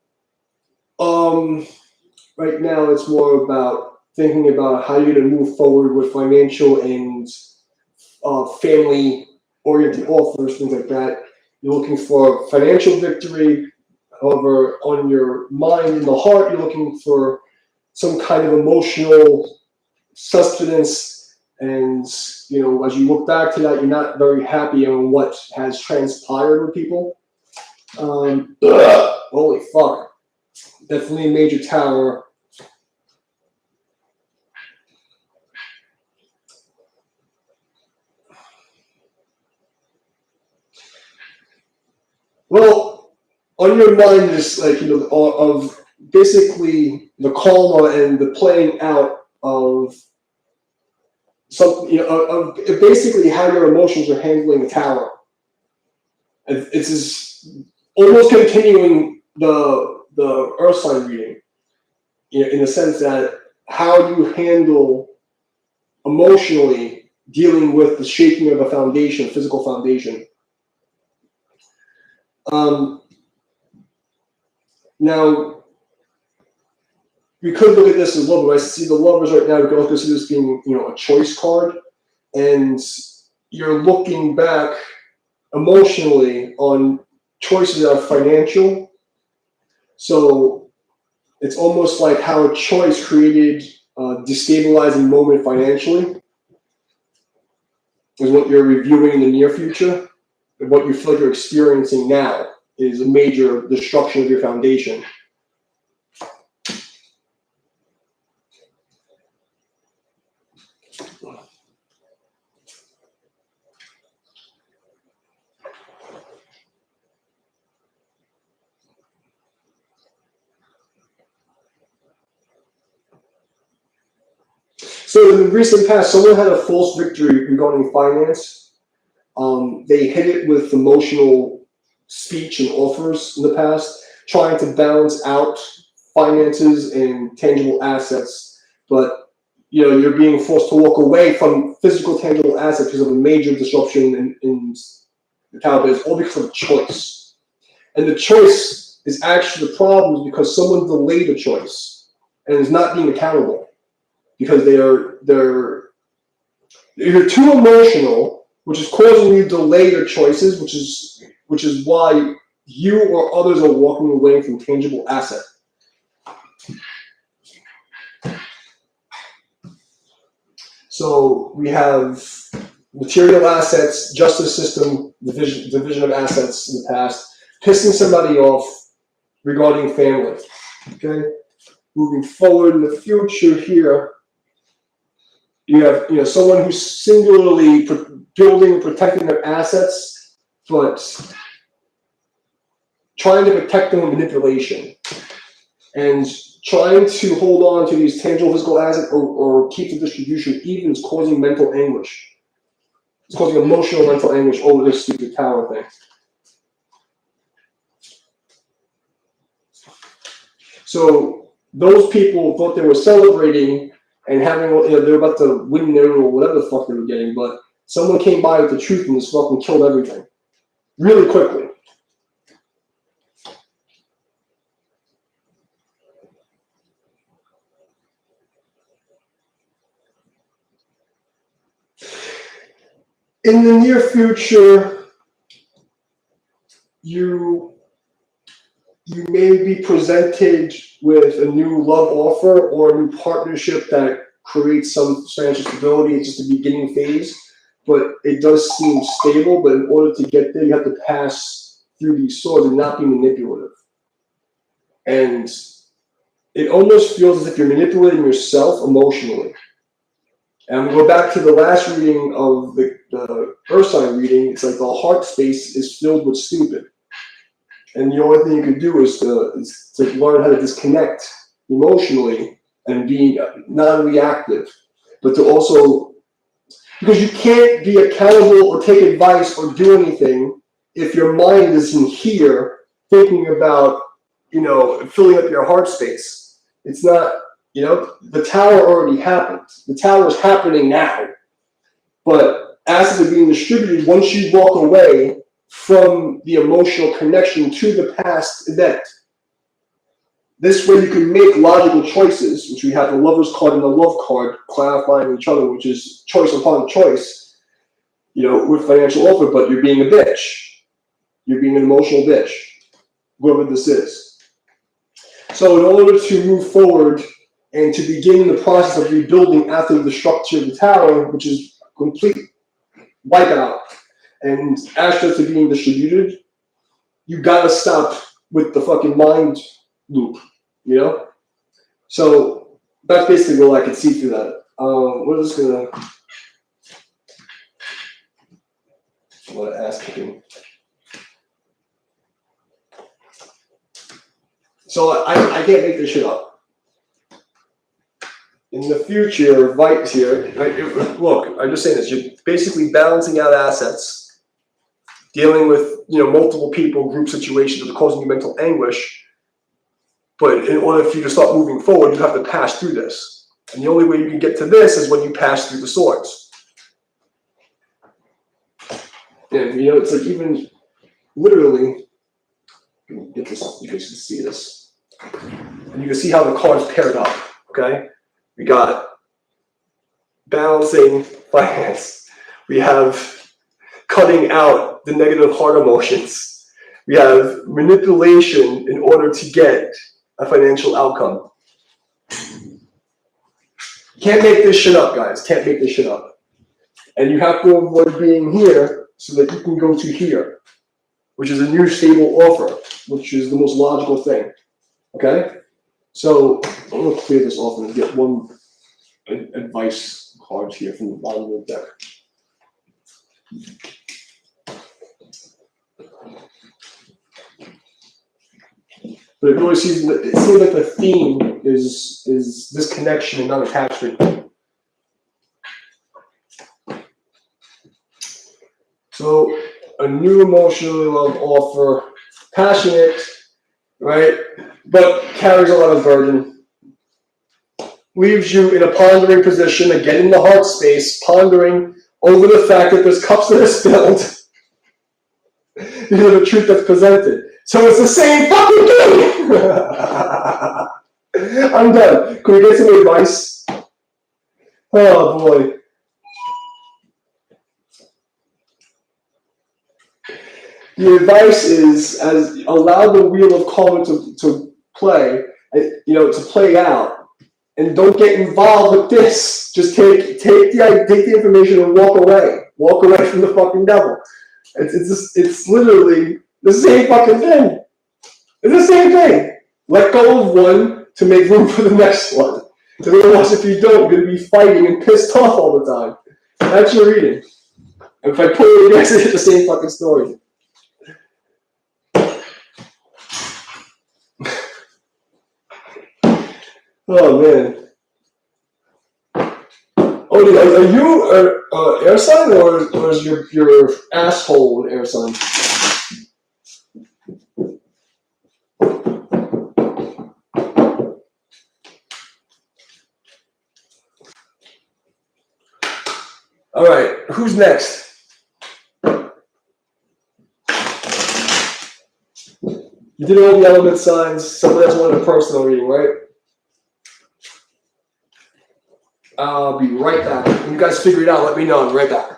right now it's more about thinking about how you're going to move forward with financial and family-oriented offers, things like that. You're looking for financial victory. However, on your mind and the heart, you're looking for some kind of emotional sustenance. And, you know, as you look back to that, you're not very happy on what has transpired with people. Holy fuck. Definitely a major tower. Well, on your mind is like, you know, of basically the karma and the playing out of some, you know, of basically how your emotions are handling the tower. It's just almost continuing the Earth sign reading, you know, in the sense that how you handle emotionally dealing with the shaking of a foundation, physical foundation. Now, we could look at this as lovers. I see the lovers right now. We could also see this being, you know, a choice card, and you're looking back emotionally on choices that are financial. So it's almost like how a choice created a destabilizing moment financially is what you're reviewing in the near future, and what you feel like you're experiencing now is a major destruction of your foundation. So in the recent past, someone had a false victory regarding finance. They hit it with emotional speech and offers in the past, trying to balance out finances and tangible assets. But, you know, you're being forced to walk away from physical tangible assets because of a major disruption in the tower. But it's all because of choice. And the choice is actually the problem because someone delayed a choice and is not being accountable. Because they're too emotional, which is causing you to delay your choices, which is why you or others are walking away from tangible asset. So we have material assets, justice system, division of assets in the past, pissing somebody off regarding family. Okay, moving forward in the future here. You have, you know, someone who's singularly building and protecting their assets, but trying to protect them with manipulation and trying to hold on to these tangible physical assets or keep the distribution even is causing mental anguish. It's causing emotional mental anguish over this stupid tower thing. So those people thought they were celebrating and having, you know, they're about to win their or whatever the fuck they were getting, but someone came by with the truth and just fucking killed everything really quickly. In the near future, you may be presented with a new love offer or a new partnership that creates some financial stability. It's just the beginning phase, but it does seem stable. But in order to get there, you have to pass through these swords and not be manipulative. And it almost feels as if you're manipulating yourself emotionally. And we go back to the last reading of the the earth sign reading, it's like the heart space is filled with stupid. And the only thing you can do is to learn how to disconnect emotionally and be non-reactive. But to also, because you can't be accountable or take advice or do anything if your mind isn't here thinking about, filling up your heart space. It's not, the tower already happened. The tower is happening now. But assets are being distributed once you walk away from the emotional connection to the past event. This way you can make logical choices, which we have the Lover's card and the Love card clarifying each other, which is choice upon choice, with financial offer, but you're being a bitch. You're being an emotional bitch, whoever this is. So in order to move forward and to begin the process of rebuilding after the destruction of the tower, which is complete wipeout, and assets are being distributed, you gotta stop with the fucking mind loop, So that's basically what I can see through that. We're just gonna ask him. So I can't make this shit up. In the future, Vite's here. Look, I'm just saying this. You're basically balancing out assets, dealing with multiple people, group situations that are causing you mental anguish. But in order for you to start moving forward, you have to pass through this. And the only way you can get to this is when you pass through the swords. And it's like even literally, get this, you guys can see this. And you can see how the cards paired up, okay? We got balancing finance. We have cutting out the negative heart emotions. We have manipulation in order to get a financial outcome. Can't make this shit up, guys. Can't make this shit up. And you have to avoid being here so that you can go to here, which is a new stable offer, which is the most logical thing. Okay? So I'm going to clear this off and get one advice card here from the bottom of the deck. But it really seems like the theme is disconnection and non-attachment. So a new emotionally love offer, passionate, right? But carries a lot of burden. Leaves you in a pondering position, again in the heart space, pondering over the fact that there's cups that are spilled because of the truth that's presented. So it's the same fucking thing! I'm done. Can we get some advice? Oh boy. The advice is allow the wheel of karma to play, to play out. And don't get involved with this. Just take the information and walk away. Walk away from the fucking devil. It's literally the same fucking thing. It's the same thing. Let go of one to make room for the next one. Otherwise, if you don't, you're going to be fighting and pissed off all the time. That's your reading. And if I pull it against it, it's the same fucking story. Oh man. Oh, are you air sign or is your asshole an air sign? All right, who's next? You did all the element signs. Someone else wanted a personal reading, right? I'll be right back. When you guys figure it out, let me know. I'll be right back.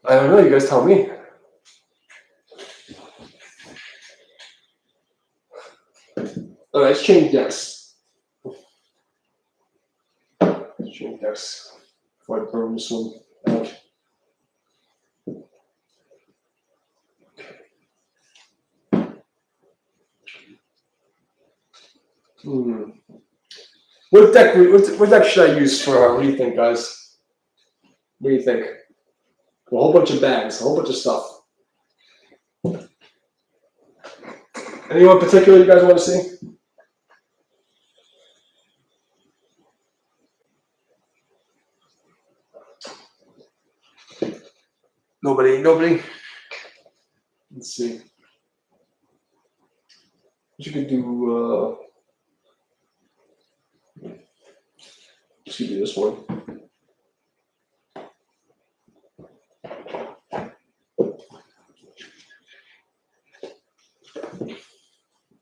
I don't know. You guys tell me. All right, let's change decks. Let's change decks before I burn this one out. What deck should I use for her? What do you think, guys? What do you think? A whole bunch of bags, a whole bunch of stuff. Anyone in particular you guys want to see? Nobody. Let's see. You could do. Let's do this one.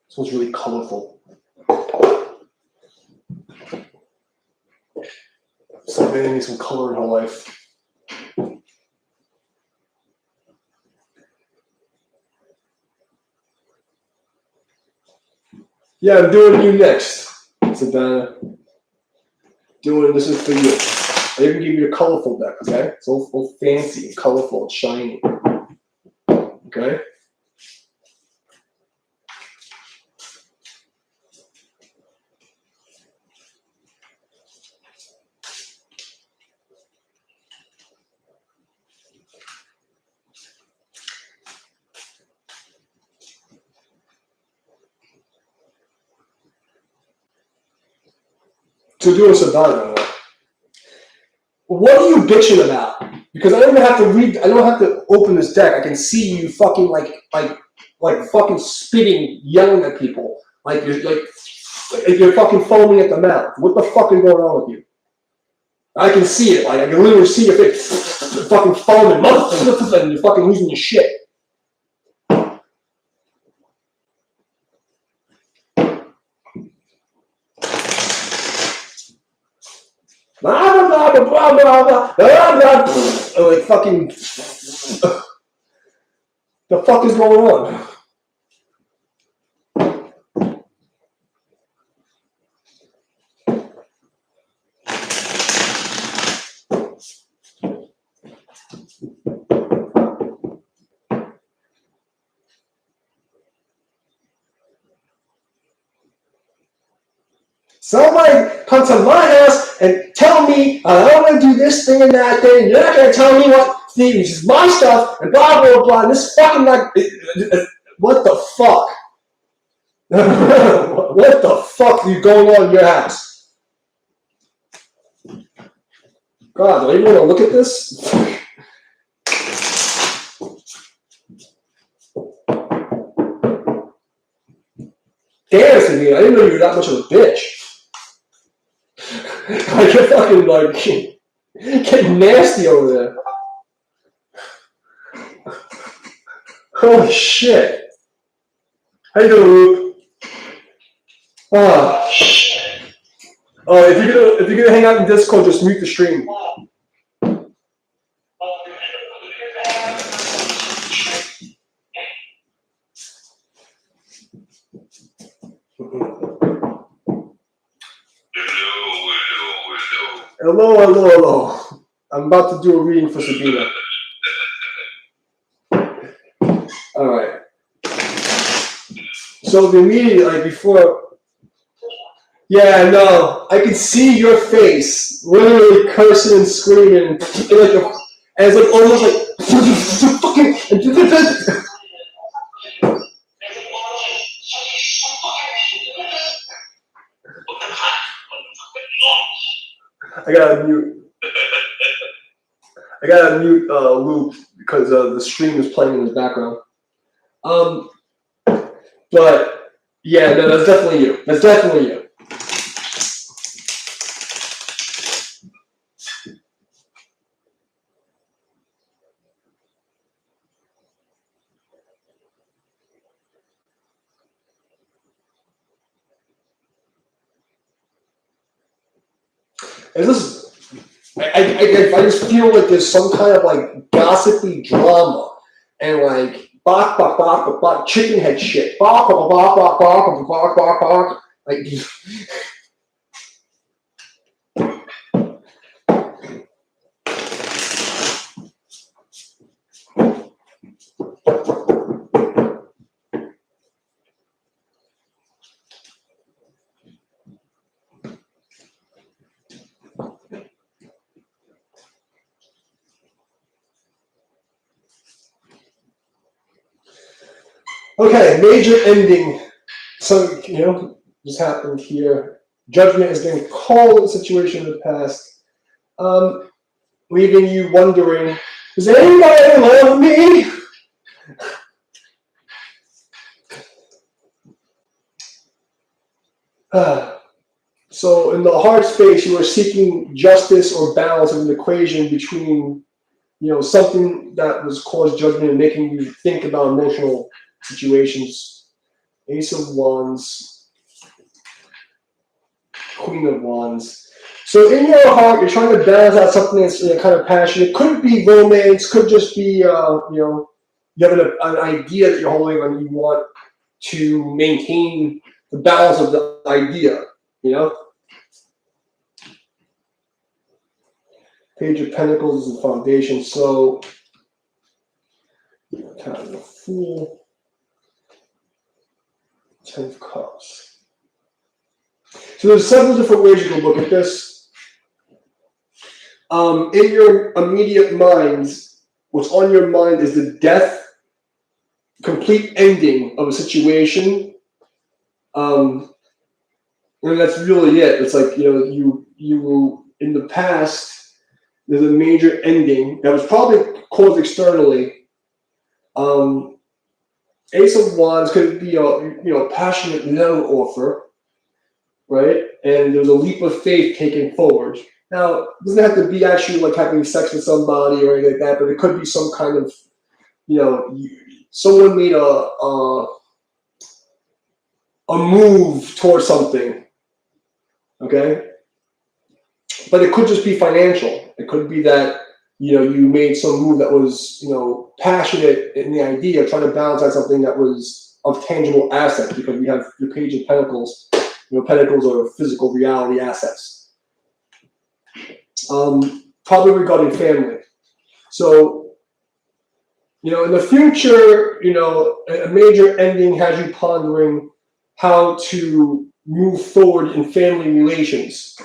This one's really colorful. Somebody needs some color in her life. Yeah, I'm doing you next, Savannah. This is for you. I even give you a colorful deck, okay? It's all fancy and colorful and shiny. Okay? To do a Savannah. What are you bitching about? Because I don't even have to read. I don't have to open this deck. I can see you fucking like fucking spitting, yelling at people, like you're fucking foaming at the mouth. What the fuck is going on with you? I can see it. Like I can literally see your face, fucking foaming, and you're fucking losing your shit. Blah blah blah blah blah blah blah blah. Like fucking. The fuck is going on? Somebody come to my house and tell me I want to do this thing and that thing. You're not going to tell me what. Steve, this is my stuff and blah blah blah. And this fucking like, what the fuck? What the fuck is going on in your house? God, do I even want to look at this? Damn, Sabine, I didn't know you were that much of a bitch. Like you're fucking like getting nasty over there. Holy shit. How you doing, Luke? Oh, if you're gonna hang out in Discord, just mute the stream. Hello. I'm about to do a reading for Sabina. All right. So the immediate, like before. Yeah, no, I can see your face, literally cursing and screaming, and it's like almost like fucking. I gotta mute Luke because the stream is playing in the background. But yeah, no, that's definitely you. That's definitely you. Is this? I just feel like there's some kind of like gossipy drama and like bark, bark, bark, bark, bark, chicken head shit. Bark, bark, bark, bark, bark, bark, bark, bark. Like, okay, major ending. So, just happened here. Judgment is getting called in the situation in the past, leaving you wondering, does anybody love me? So in the heart space, you are seeking justice or balance of an equation between, something that was caused judgment and making you think about emotional situations. Ace of Wands, Queen of Wands. So in your heart, you're trying to balance out something that's kind of passionate. It could be romance, could just be, you have an idea that you're holding on, you want to maintain the balance of the idea, Page of Pentacles is the foundation. So, kind of the Fool, 10 of Cups. So there's several different ways you can look at this. In your immediate minds, what's on your mind is the death, complete ending of a situation. And that's really it. It's like, you in the past, there's a major ending that was probably caused externally. Ace of Wands could be a passionate love offer, right? And there's a leap of faith taken forward. Now, it doesn't have to be actually like having sex with somebody or anything like that, but it could be some kind of, someone made a move towards something, okay? But it could just be financial. It could be that, you made some move that was, passionate in the idea, trying to balance out something that was of tangible assets, because we have the Page of Pentacles. Pentacles are physical reality assets. Probably regarding family. So, in the future, a major ending has you pondering how to move forward in family relations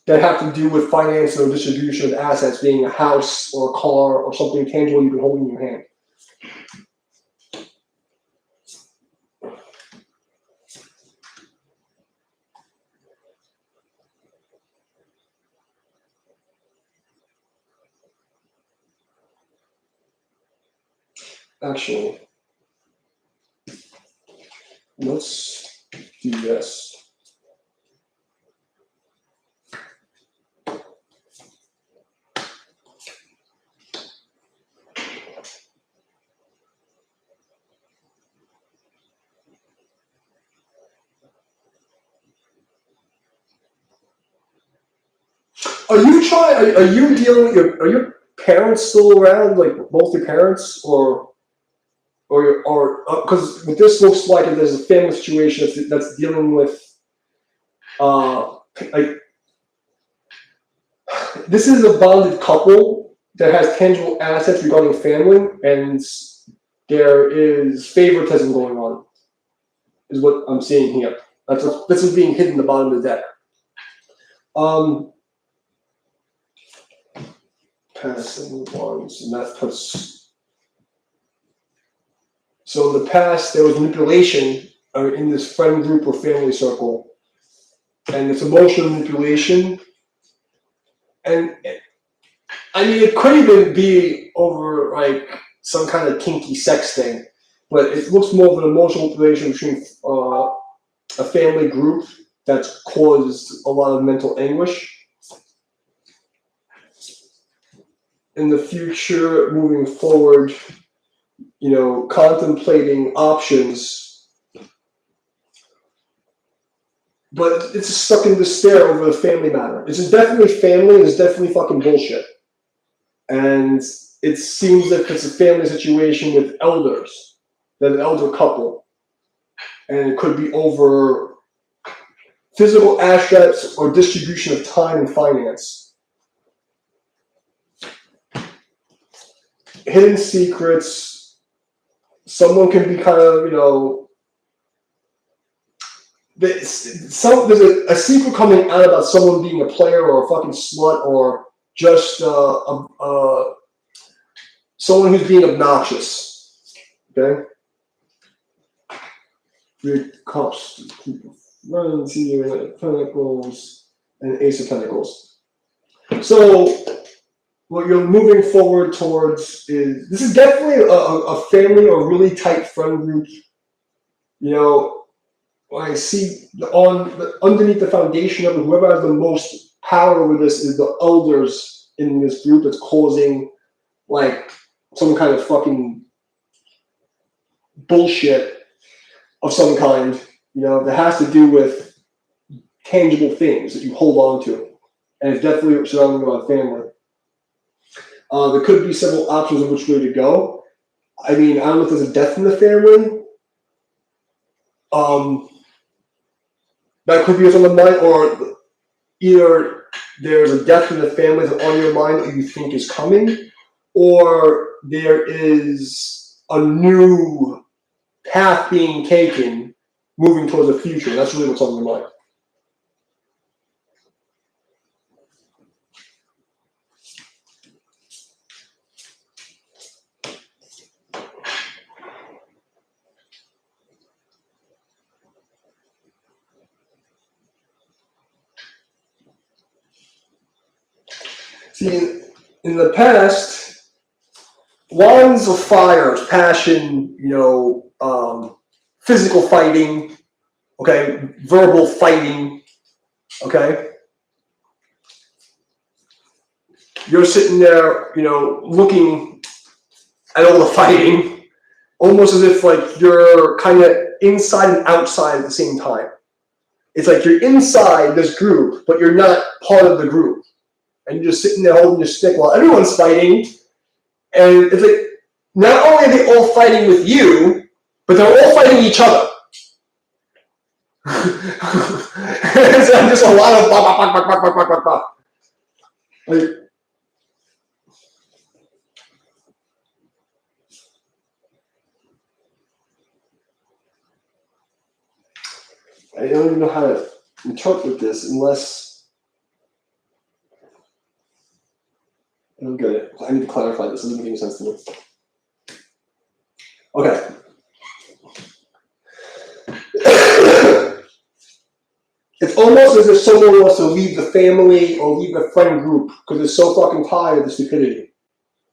that have to do with finance or distribution of assets, being a house or a car or something tangible you can hold in your hand. Actually, let's do this. Are you dealing with are your parents still around, like both your parents, or because what this looks like is there's a family situation that's dealing with like, this is a bonded couple that has tangible assets regarding family, and there is favoritism going on, is what I'm seeing here. This is being hidden in the bottom of the deck. Passing ones, and that puts. So in the past, there was manipulation in this friend group or family circle, and it's emotional manipulation. And I mean, it could even be over like some kind of kinky sex thing, but it looks more of an emotional manipulation between a family group that's caused a lot of mental anguish. In the future, moving forward, contemplating options but it's stuck in despair over the family matter. It's definitely family, and it's definitely fucking bullshit. And it seems like it's a family situation with elders, an elder couple. And it could be over physical assets or distribution of time and finance. Hidden secrets. Someone can be kind of, there's a secret coming out about someone being a player or a fucking slut or just someone who's being obnoxious. Okay? Three cups, runs here, Pentacles, and Ace of Pentacles. So what you're moving forward towards is, this is definitely a family or really tight friend group. I see underneath the foundation of it, whoever has the most power over this is the elders in this group that's causing like some kind of fucking bullshit of some kind, that has to do with tangible things that you hold on to. And it's definitely surrounding around family. There could be several options of which way to go. I mean, I don't know if there's a death in the family. That could be what's on the mind, or either there's a death in the family that's on your mind that you think is coming, or there is a new path being taken moving towards the future. That's really what's on your mind. See, in the past, wands of fire, passion, physical fighting, okay, verbal fighting, okay. You're sitting there, looking at all the fighting, almost as if like you're kind of inside and outside at the same time. It's like you're inside this group, but you're not part of the group. And you're just sitting there holding your stick while everyone's fighting. And it's like, not only are they all fighting with you, but they're all fighting each other. It's just a lot of blah. Like, I don't even know how to interpret this unless I don't get it. I need to clarify this. It doesn't make any sense to me. Okay. It's almost as if someone wants to leave the family or leave the friend group because they're so fucking tired of the stupidity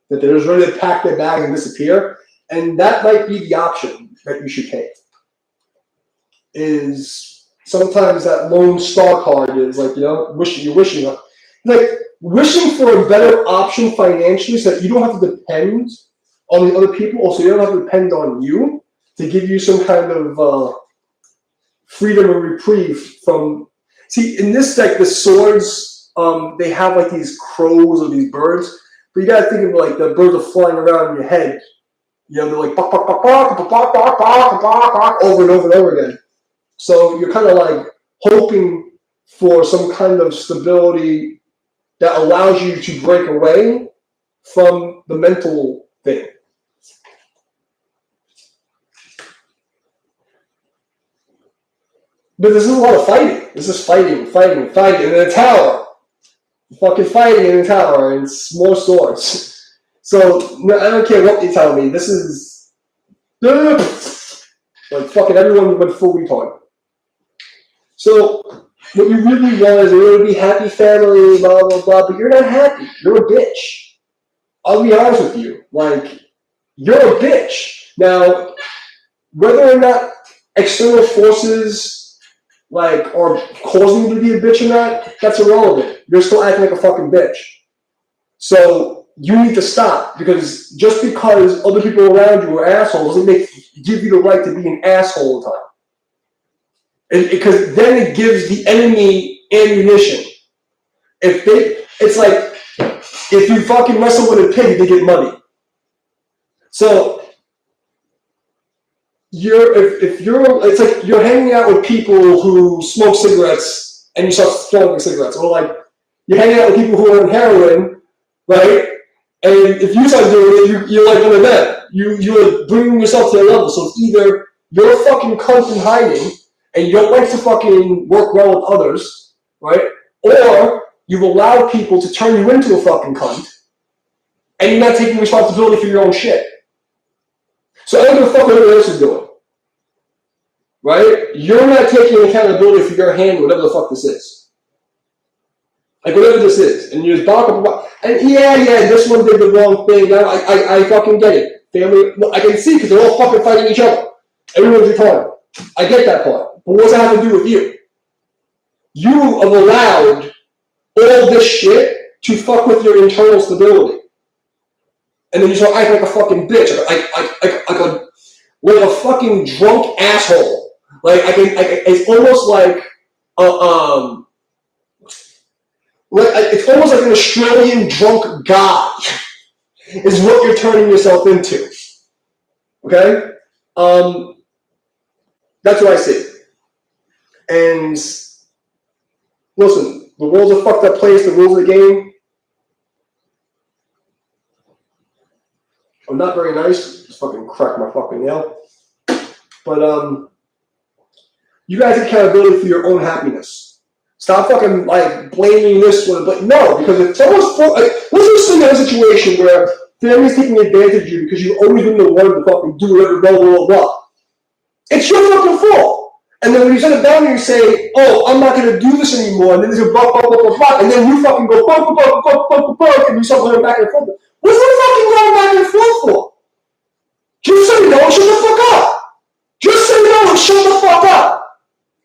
that they're just ready to pack their bag and disappear. And that might be the option that you should take. Is sometimes that lone star card is like, you're wishing for a better option financially so that you don't have to depend on the other people, or so you don't have to depend on you to give you some kind of freedom and reprieve from. See, in this deck, the swords, they have like these crows or these birds, but you gotta think of like the birds are flying around in your head. They're like over and over and over again. So you're kind of like hoping for some kind of stability that allows you to break away from the mental thing. But this is a lot of fighting. This is fighting in a tower. Fucking fighting in a tower, and it's more swords. So no, I don't care what you tell me. This is like fucking everyone went full retard. So what you really want is a really happy family, blah blah blah. But you're not happy. You're a bitch. I'll be honest with you. Like, you're a bitch. Now, whether or not external forces are causing you to be a bitch or not, that's irrelevant. You're still acting like a fucking bitch. So you need to stop, because just because other people around you are assholes doesn't give you the right to be an asshole all the time. Because then it gives the enemy ammunition. It's like if you fucking wrestle with a pig, they get muddy. So it's like you're hanging out with people who smoke cigarettes and you start smoking cigarettes, or like you're hanging out with people who are on heroin, right? And if you start doing it, you're like one of them. You're bringing yourself to their level. So it's either you're a fucking cunt in hiding and you don't like to fucking work well with others, right? Or you've allowed people to turn you into a fucking cunt and you're not taking responsibility for your own shit. So I don't give a fuck what everyone else is doing, right? You're not taking accountability for your hand, whatever the fuck this is. Like whatever this is, and you just blah, blah, blah. And yeah, this one did the wrong thing. I fucking get it. Family, I can see because they're all fucking fighting each other. Everyone's retarded. I get that part. But what does that have to do with you? You have allowed all this shit to fuck with your internal stability. And then you start acting like a fucking bitch, like a fucking drunk asshole. It's almost like it's almost like an Australian drunk guy is what you're turning yourself into. Okay? That's what I see. And listen, the world's a fucked up place, the rules of the game are not very nice. Just fucking crack my fucking nail. But you guys take accountability for your own happiness. Stop fucking like blaming this one, but no, because if someone's let's just think of a situation where family's taking advantage of you because you've always been the one to fucking do whatever, blah, blah, blah. It's your fucking fault. And then when you set a boundary and say, oh, I'm not going to do this anymore, and then there's a blah, blah, blah, blah, blah, and then you fucking go, blah, blah, blah, blah, blah, blah, blah, and you start going back and forth. What's the fucking going back and forth for? Just say no and shut the fuck up. Just say no and shut the fuck up.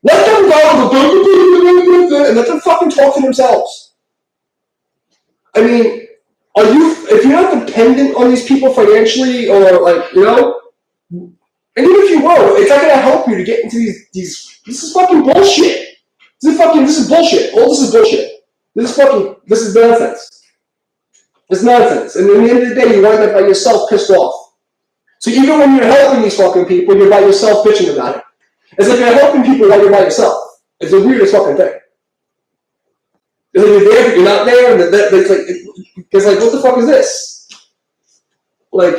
Let them go and let them fucking talk to themselves. I mean, if you're not dependent on these people financially or like, you know, and even if you were, it's not going to help you to get into these, this is fucking bullshit. This is bullshit. All this is bullshit. This is nonsense. It's nonsense. And at the end of the day, you wind up by yourself pissed off. So even when you're helping these fucking people, you're by yourself bitching about it. It's like you're helping people while you're by yourself. It's the weirdest fucking thing. It's like you're there, but you're not there, and it's like, what the fuck is this? Like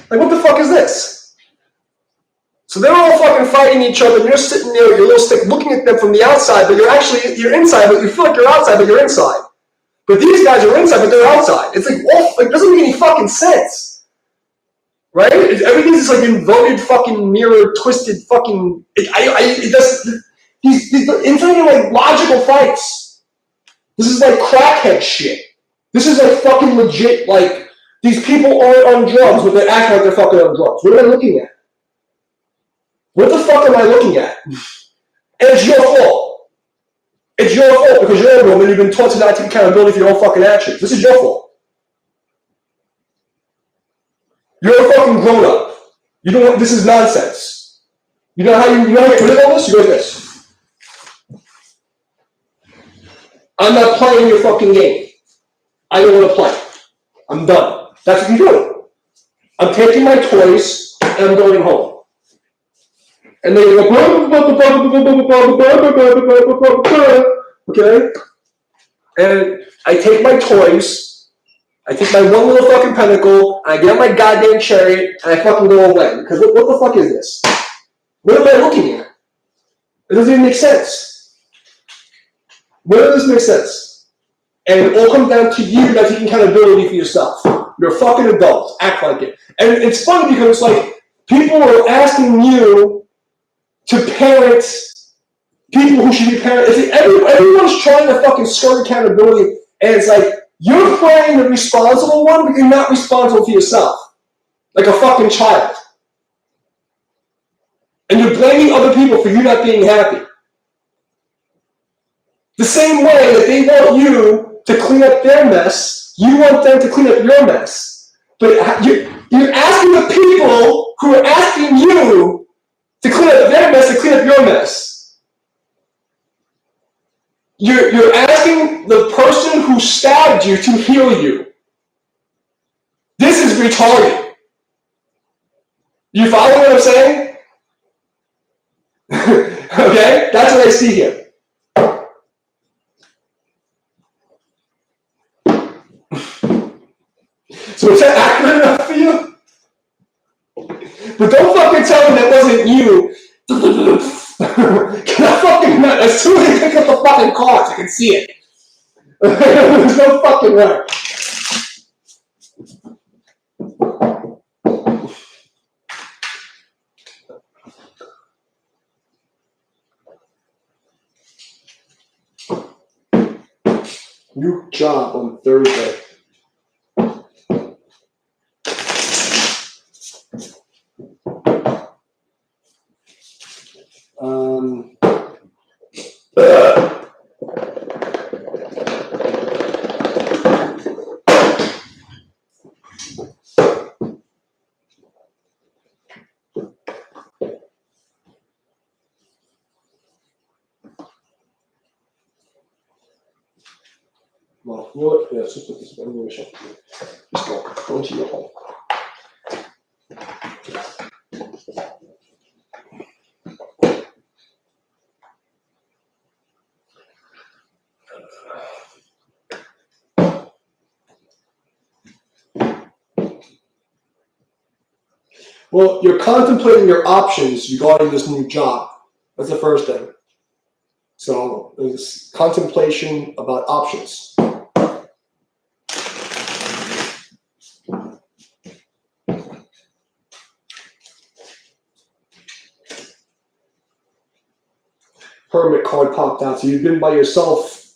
what the fuck is this? So they're all fucking fighting each other, and you're sitting there with your little stick looking at them from the outside, but you're inside, but you feel like you're outside, but you're inside. But these guys are inside, but they're outside. It's like, it doesn't make any fucking sense. Right? Everything's just like inverted fucking mirror, twisted fucking. It's not even like logical fights. This is like crackhead shit. This is like fucking legit. Like these people aren't on drugs, but they act like they're fucking on drugs. What am I looking at? What the fuck am I looking at? And it's your fault. It's your fault because you're a woman. You've been taught to not take accountability for your own fucking actions. This is your fault. You're a fucking grown up. You don't. This is nonsense. You know how you get rid of all this? You go like this. I'm not playing your fucking game. I don't want to play. I'm done. That's what you're doing. I'm taking my toys and I'm going home. And then you go, okay? And I take my toys. I take my one little fucking pentacle, and I get on my goddamn chariot, and I fucking go away. Because what the fuck is this? What am I looking at? It doesn't even make sense. Where does this make sense? And it all comes down to you not taking accountability for yourself. You're a fucking adult. Act like it. And it's funny because it's like people are asking you to parent people who should be parents. Everyone's trying to fucking skirt accountability, and it's like, you're playing the responsible one, but you're not responsible for yourself. Like a fucking child. And you're blaming other people for you not being happy. The same way that they want you to clean up their mess, you want them to clean up your mess. But you're asking the people You're asking the person who stabbed you to heal you. This is retarded. You follow what I'm saying? Okay? That's what I see here. So is that accurate enough for you? But don't fucking tell me that wasn't you. Can I fucking not? As soon as I pick up the fucking cards, I can see it. There's no fucking way. New job on Thursday. Well, you know what? Yeah, let's just put this in the shop. Just go into your home. Well, you're contemplating your options regarding this new job. That's the first thing. So there's contemplation about options. Hermit card popped out. So you've been by yourself,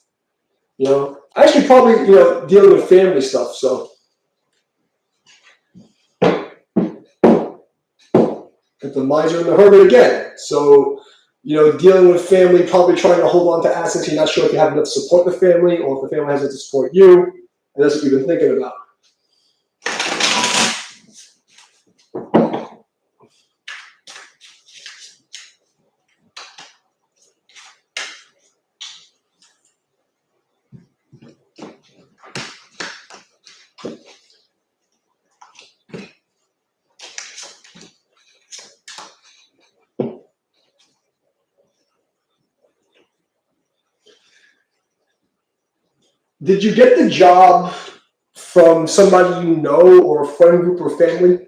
you know. Actually, probably, you know, dealing with family stuff. So got the miser and the hermit again. So, you know, dealing with family, probably trying to hold on to assets. You're not sure if you have enough to support the family or if the family has enough to support you. And that's what you've been thinking about. Did you get the job from somebody you know or a friend group or family?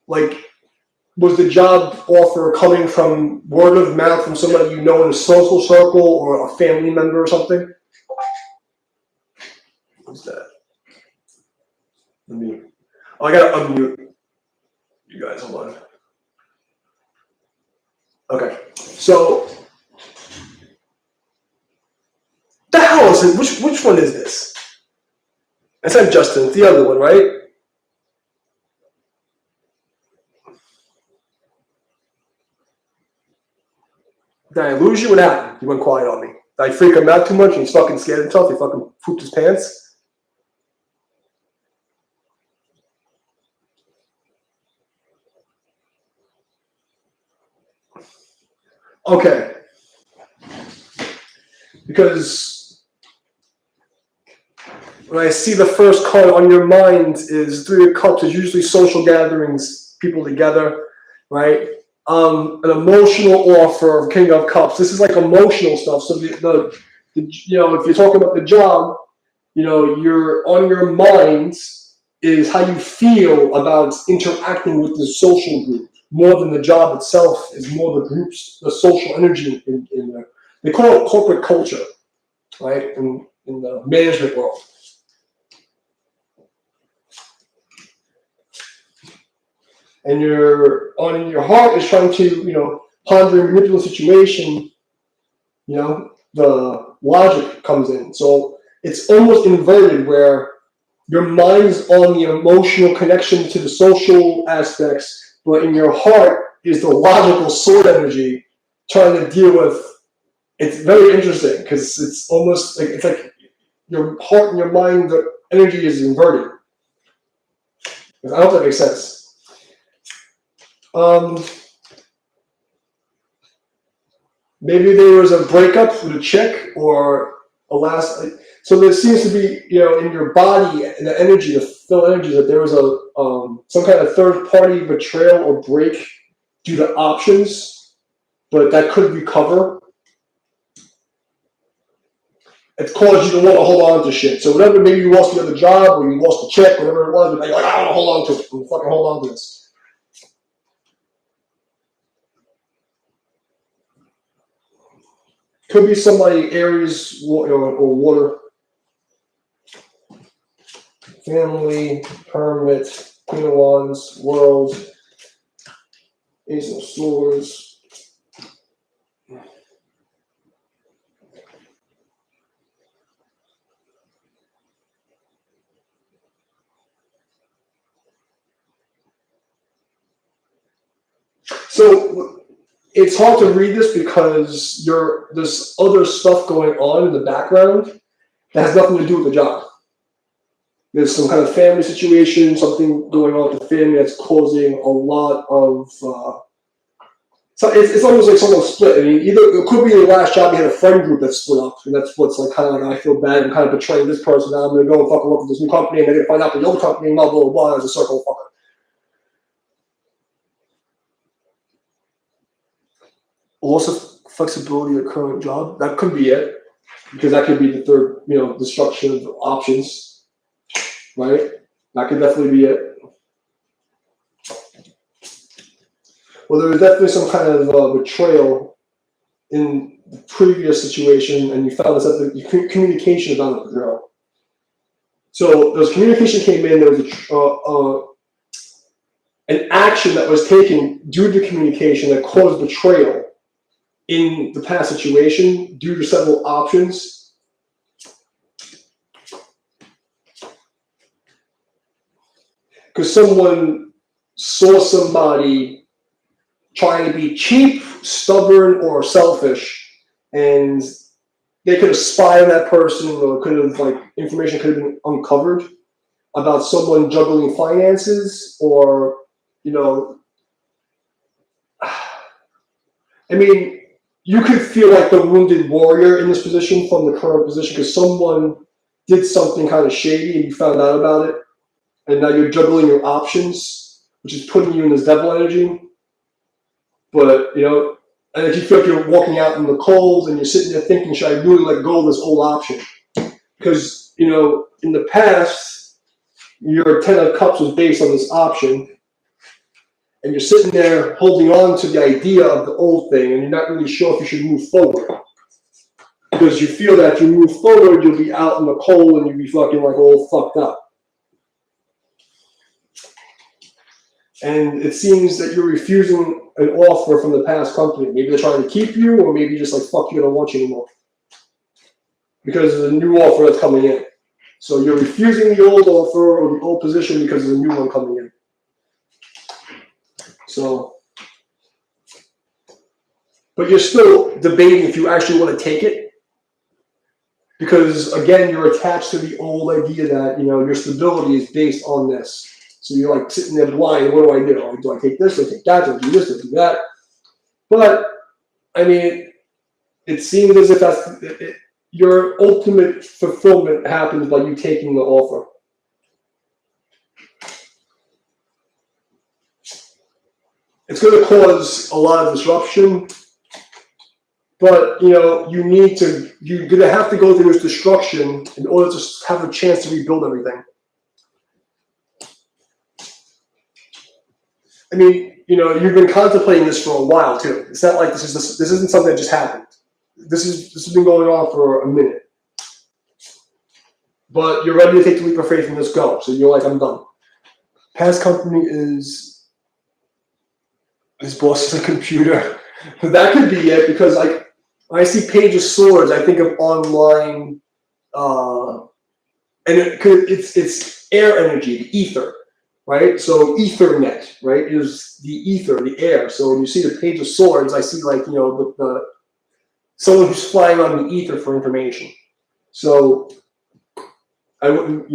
Like, was the job offer coming from word of mouth from somebody you know in a social circle or a family member or something? What's that? Let me. Oh, I gotta unmute you guys. Hold on. Okay. So, the hell is it? Which one is this? It's not Justin. It's the other one, right? Did I lose you? What happened? You went quiet on me. Did I freak him out too much and he's fucking scared himself? He fucking pooped his pants? Okay. Because when I see the first card on your mind is Three of Cups, it's usually social gatherings, people together, right? An emotional offer of King of Cups. This is like emotional stuff. So the you know, if you're talking about the job, you know, you're on your mind is how you feel about interacting with the social group more than the job itself. Is more the groups, the social energy in there. They call it corporate culture, right? In the management world. And your heart is trying to, you know, ponder and manipulate the situation, you know, the logic comes in. So it's almost inverted where your mind's on the emotional connection to the social aspects, but in your heart is the logical sword energy trying to deal with. It's very interesting because it's almost like it's like your heart and your mind, the energy is inverted. I hope that makes sense. maybe there was a breakup with a chick or a last. So there seems to be, in your body and the energy, the full energy, that there was a some kind of third party betrayal or break due to options, but that could recover. It's caused you to want to hold on to shit. So whatever, maybe you lost the other job or you lost the check, whatever it was, but you're like, I want to hold on to it. I'm fucking hold on to this. Could be somebody, Aries, or water. Family, Hermit, Queen of Wands, World, Ace of Swords. So it's hard to read this because there's other stuff going on in the background that has nothing to do with the job. There's some kind of family situation, something going on with the family that's causing a lot of. So it's almost like someone split. I mean, either it could be your last job, you had a friend group that split up, and that's what's like kind of like, I feel bad, I'm kind of betraying this person. Now I'm going to go and fucking work with this new company, and they're going to find out the old company, and blah blah blah. As a circle of fucking. Loss of flexibility of current job, that could be it, because that could be the third, destruction of options, right? That could definitely be it. Well, there was definitely some kind of betrayal in the previous situation, and you found this at the communication about the girl. So those communication came in, there was an action that was taken due to communication that caused betrayal in the past situation due to several options. Because someone saw somebody trying to be cheap, stubborn, or selfish, and they could have spied on that person, or could have, information could have been uncovered about someone juggling finances, or, I mean, you could feel like the wounded warrior in this position from the current position because someone did something kind of shady and you found out about it, and now you're juggling your options, which is putting you in this devil energy. But, and if you feel like you're walking out in the cold and you're sitting there thinking, should I really let go of this old option? Because, in the past, your 10 of Cups was based on this option, and you're sitting there holding on to the idea of the old thing, and you're not really sure if you should move forward. Because you feel that if you move forward, you'll be out in the cold and you'll be fucking all fucked up. And it seems that you're refusing an offer from the past company. Maybe they're trying to keep you, or maybe just fuck you, I don't want you anymore. Because there's a new offer that's coming in. So you're refusing the old offer or the old position because there's a new one coming in. So, but you're still debating if you actually want to take it. Because again, you're attached to the old idea that, your stability is based on this. So you're sitting there blind. What do I do? Do I take this? Do I take that? Do I do this? Do I do that? But I mean, it seems as if your ultimate fulfillment happens by you taking the offer. It's going to cause a lot of disruption, but you're going to have to go through this destruction in order to have a chance to rebuild everything. I mean, you've been contemplating this for a while too. It's not like this isn't something that just happened. This has been going on for a minute. But you're ready to take the leap of faith and just go. So you're like, I'm done. Past company is his boss is a computer. That could be it, because when I see Page of Swords, I think of online, and it's air energy, the ether. Right? So Ethernet, right, is the ether, the air. So when you see the Page of Swords, I see the someone who's flying on the ether for information. So I wouldn't,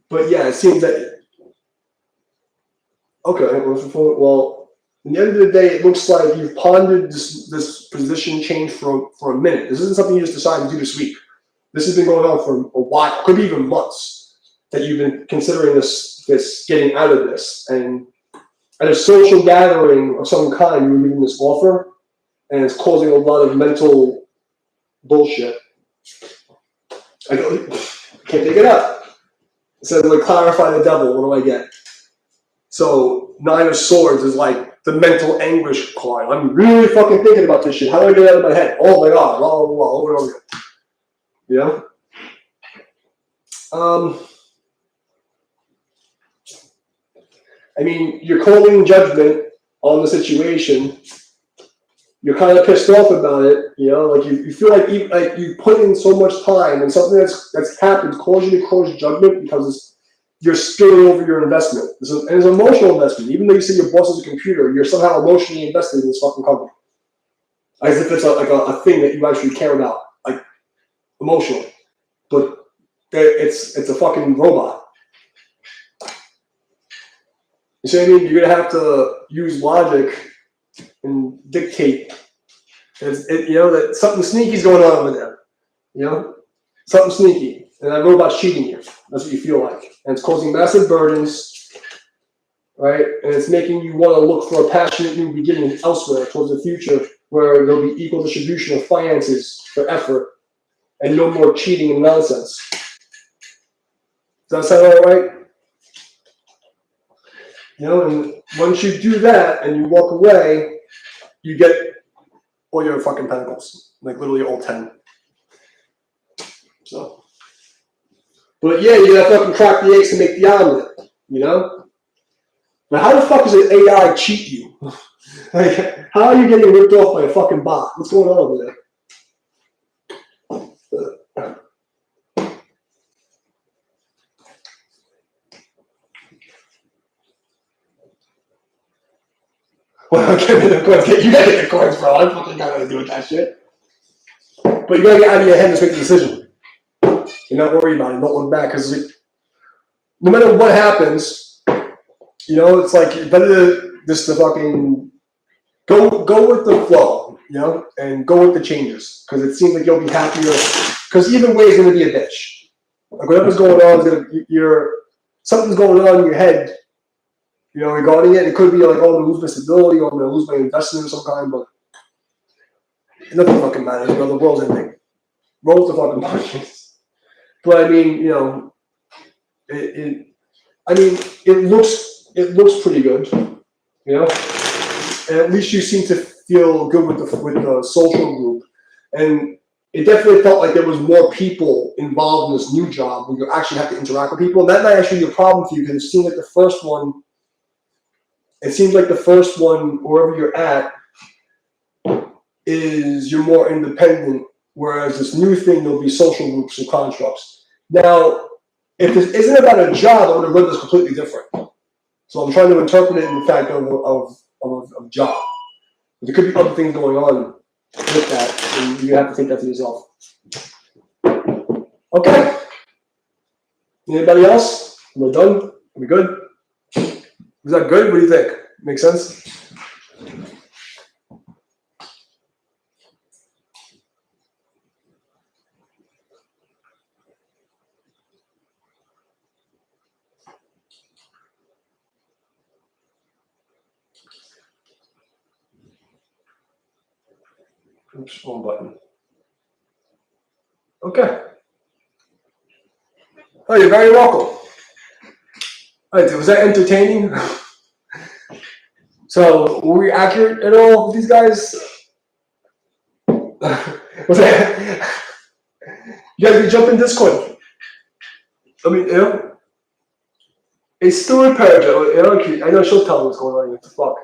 but yeah, it seems that, okay, well, At the end of the day, it looks like you've pondered this position change for a minute. This isn't something you just decided to do this week. This has been going on for a while, could be even months, that you've been considering this getting out of this. And at a social gathering of some kind, you're making this offer, and it's causing a lot of mental bullshit. I can't pick it up. It says, like, clarify the devil. What do I get? So 9 of Swords is like the mental anguish card. I'm really fucking thinking about this shit. How do I get it out of my head? Oh my god, blah, blah, blah, over and over again. You know? I mean, you're calling judgment on the situation. You're kind of pissed off about it, you know? Like, you feel like you put in so much time, and something that's happened caused you to cause judgment because you're spilling over your investment. And it's an emotional investment. Even though you say your boss is a computer, you're somehow emotionally invested in this fucking company. As if it's a thing that you actually care about, like emotional. But it's a fucking robot. You see what I mean? You're gonna have to use logic and dictate. You know that something sneaky's going on over there. You know, something sneaky, and that robot's cheating you. That's what you feel like, and it's causing massive burdens, right? And it's making you want to look for a passionate new beginning elsewhere towards the future, where there'll be equal distribution of finances for effort, and no more cheating and nonsense. Does that sound all right? You know, and once you do that and you walk away, you get all your fucking pentacles, like literally all 10. So, but yeah, you gotta fucking crack the eggs to make the omelet, you know? But how the fuck does an AI cheat you? Like, how are you getting ripped off by a fucking bot? What's going on over there? Well, give me the coins. You gotta get the coins, bro. I fucking got nothing to do with that shit. But you gotta get out of your head and just make a decision. You're not worried about it. Don't look back, because no matter what happens, you know, it's like better to just to fucking go with the flow, you know, and go with the changes, because it seems like you'll be happier. Because either way is gonna be a bitch. Like, whatever's going on is something's going on in your head, you know, regarding it. It could be like, oh, I'm gonna lose my stability, or I'm gonna lose my investment of some kind, but nothing fucking matters. You know, the world's ending. Roll the fucking punches. But I mean, you know, it looks pretty good, you know, and at least you seem to feel good with the social group, and it definitely felt like there was more people involved in this new job where you actually have to interact with people, and that might actually be a problem for you, because it seems like the first one, wherever you're at, is you're more independent, whereas this new thing, there'll be social groups and constructs. Now, if this isn't about a job, I would have read this completely different. So I'm trying to interpret it in the fact of job. But there could be other things going on with that, and you have to take that to yourself. Okay. Anybody else? We're done? Are we good? Is that good? What do you think? Make sense? Oops, wrong button. Okay. Oh, you're very welcome. All right, was that entertaining? So, were we accurate at all with these guys? Was that? You guys can jump in Discord. I mean, you know, it's still repaired, Joe. You know, I know she'll tell me what's going on. What the fuck?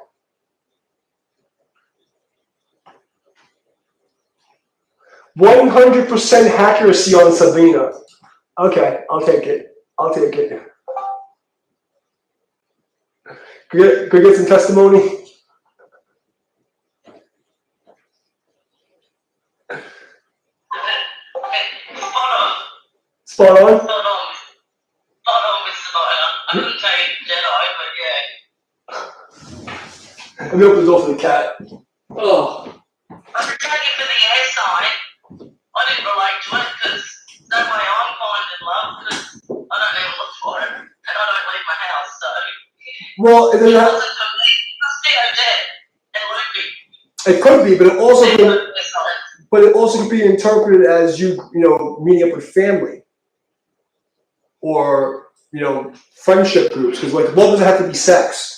%100% accuracy on Sabrina. Okay, I'll take it. Could we get some testimony? Spot on. Spot on with Savannah. I wouldn't say Jedi, but yeah. Let me open the door for the cat. Oh. I could take it for the air sign. I didn't relate to it because that way I'm finding love because I don't even look for it and I don't leave my house. So Well, it doesn't have. It must be dead and loopy. It could be, but it also could be interpreted as you know, meeting up with family or friendship groups. Because like love doesn't have to be sex.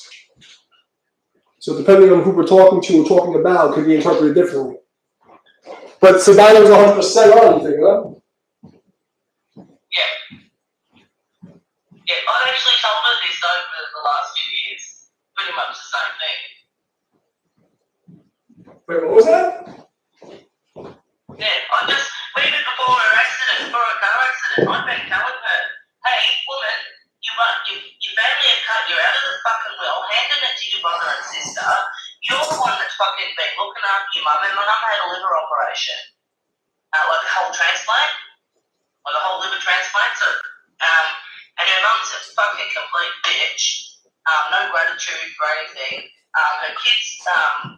So depending on who we're talking to or talking about, could be interpreted differently. But Sabina was 100% on anything, huh? Yeah. Yeah, I've actually told her this over the last few years. Pretty much the same thing. Wait, what was that? Yeah, even before her accident, before her car accident, I've been telling her, hey, woman, your family have cut you out of the fucking will, handing it to your brother and sister. You're the one that's fucking been looking after your mum, and my mum had a liver operation. Like a whole transplant, like a whole liver transplant. So, and her mum's a fucking complete bitch. No gratitude for anything. Her kids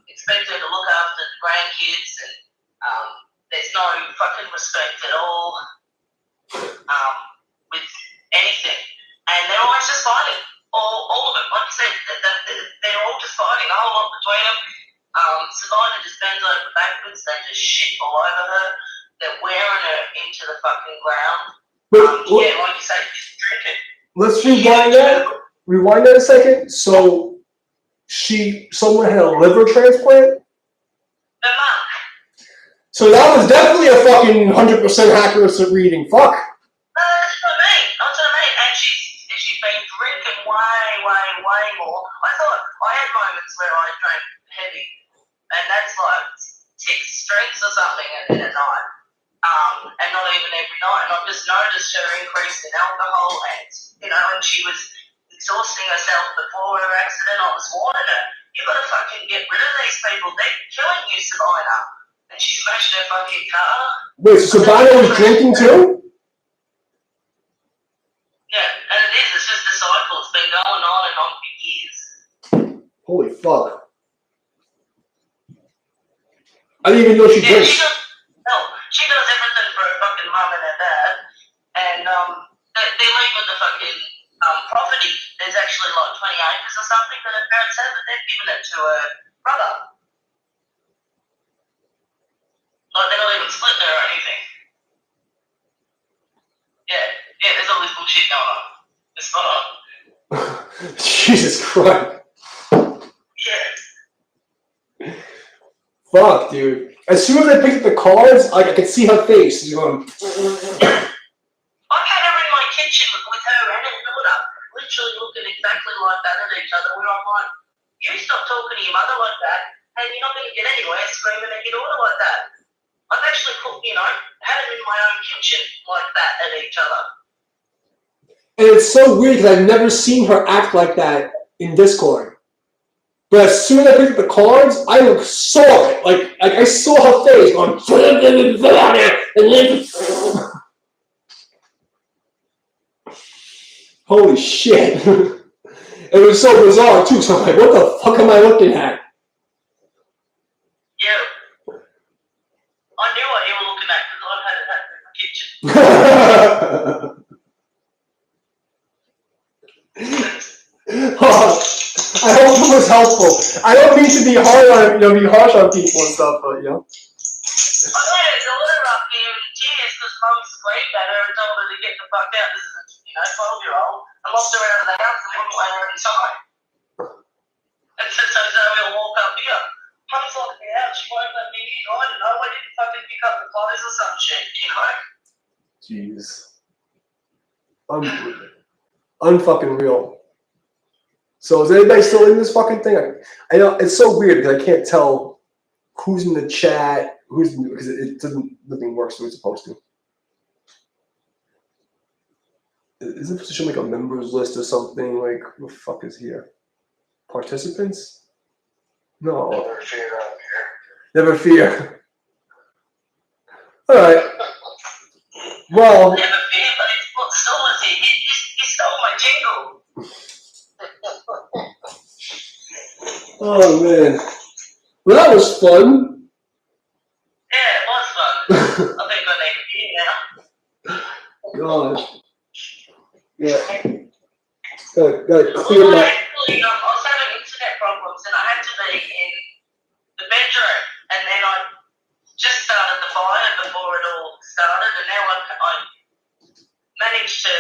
expect her to look after the grandkids, and there's no fucking respect at all with anything. And they're always just fighting. All of it. Like you said, they're all just fighting a whole lot between them. Savannah just bends over backwards. They just shit all over her. They're wearing her into the fucking ground. Yeah, like you say, she's drinking. Let's rewind that a second. So someone had a liver transplant? The mum. So that was definitely a fucking 100% accurate reading. Fuck. That's what I mean. And she's been drinking way more. I thought I had moments where I drank heavy, and that's like 6 drinks or something in a night. And not even every night. And I've just noticed her increase in alcohol, and and she was exhausting herself before her accident. I was warning her, you got to fucking get rid of these people. They're killing you, Sabina. And she smashed her fucking car. Wait, so Sabina was drinking too? Yeah, and it is. It's just a cycle. It's been going on and on for years. Holy fuck. I didn't even know she drinks. She does everything for her fucking mum and her dad. And they leave with the fucking property. There's actually like 20 acres or something that her parents have, but they've given it to her brother. Like they're not even splitting her or anything. Yeah, there's all this bullshit going on. It's not on. Jesus Christ. Yeah. Fuck, dude. As soon as I picked up the cards, I could see her face. She's going. I've had her in my kitchen with her and her daughter, literally looking exactly like that at each other. Where I'm like, you stop talking to your mother like that, and you're not going to get anywhere screaming at your daughter like that. I've actually cooked, had them in my own kitchen like that at each other. And it's so weird because I've never seen her act like that in Discord. But as soon as I picked up the cards, I saw it. Like I saw her face going. Holy shit. It was so bizarre too. So I'm like, what the fuck am I looking at? Yeah. I knew what you were looking at because I've had it in my kitchen. I hope it was helpful. I don't mean to be hard on be harsh on people and stuff, but I let her daughter up here in tears because Mum screamed at her and told her to get the fuck out. This is a 12-year-old, and locked her out of the house and wouldn't let her inside. And so we'll walk up here. Mum's locked me out. She won't let me in. I don't know. I didn't fucking pick up the clothes or some shit. Jeez. Unfucking real. So is anybody still in this fucking thing? I know it's so weird because I can't tell who's in the chat, because nothing works the way it's supposed to. Is it supposed to show like a members list or something? Like who the fuck is here? Participants? No. Never fear out here. Never fear. All right. Well. Never fear, but what stole is it? You stole my jingle. Oh man. Well, that was fun. Yeah, it was fun. I think I need a beer now. God. Yeah. Gotta clear Well, my. actually, I was having internet problems and I had to be in the bedroom, and then I just started the fire before it all started, and now I managed to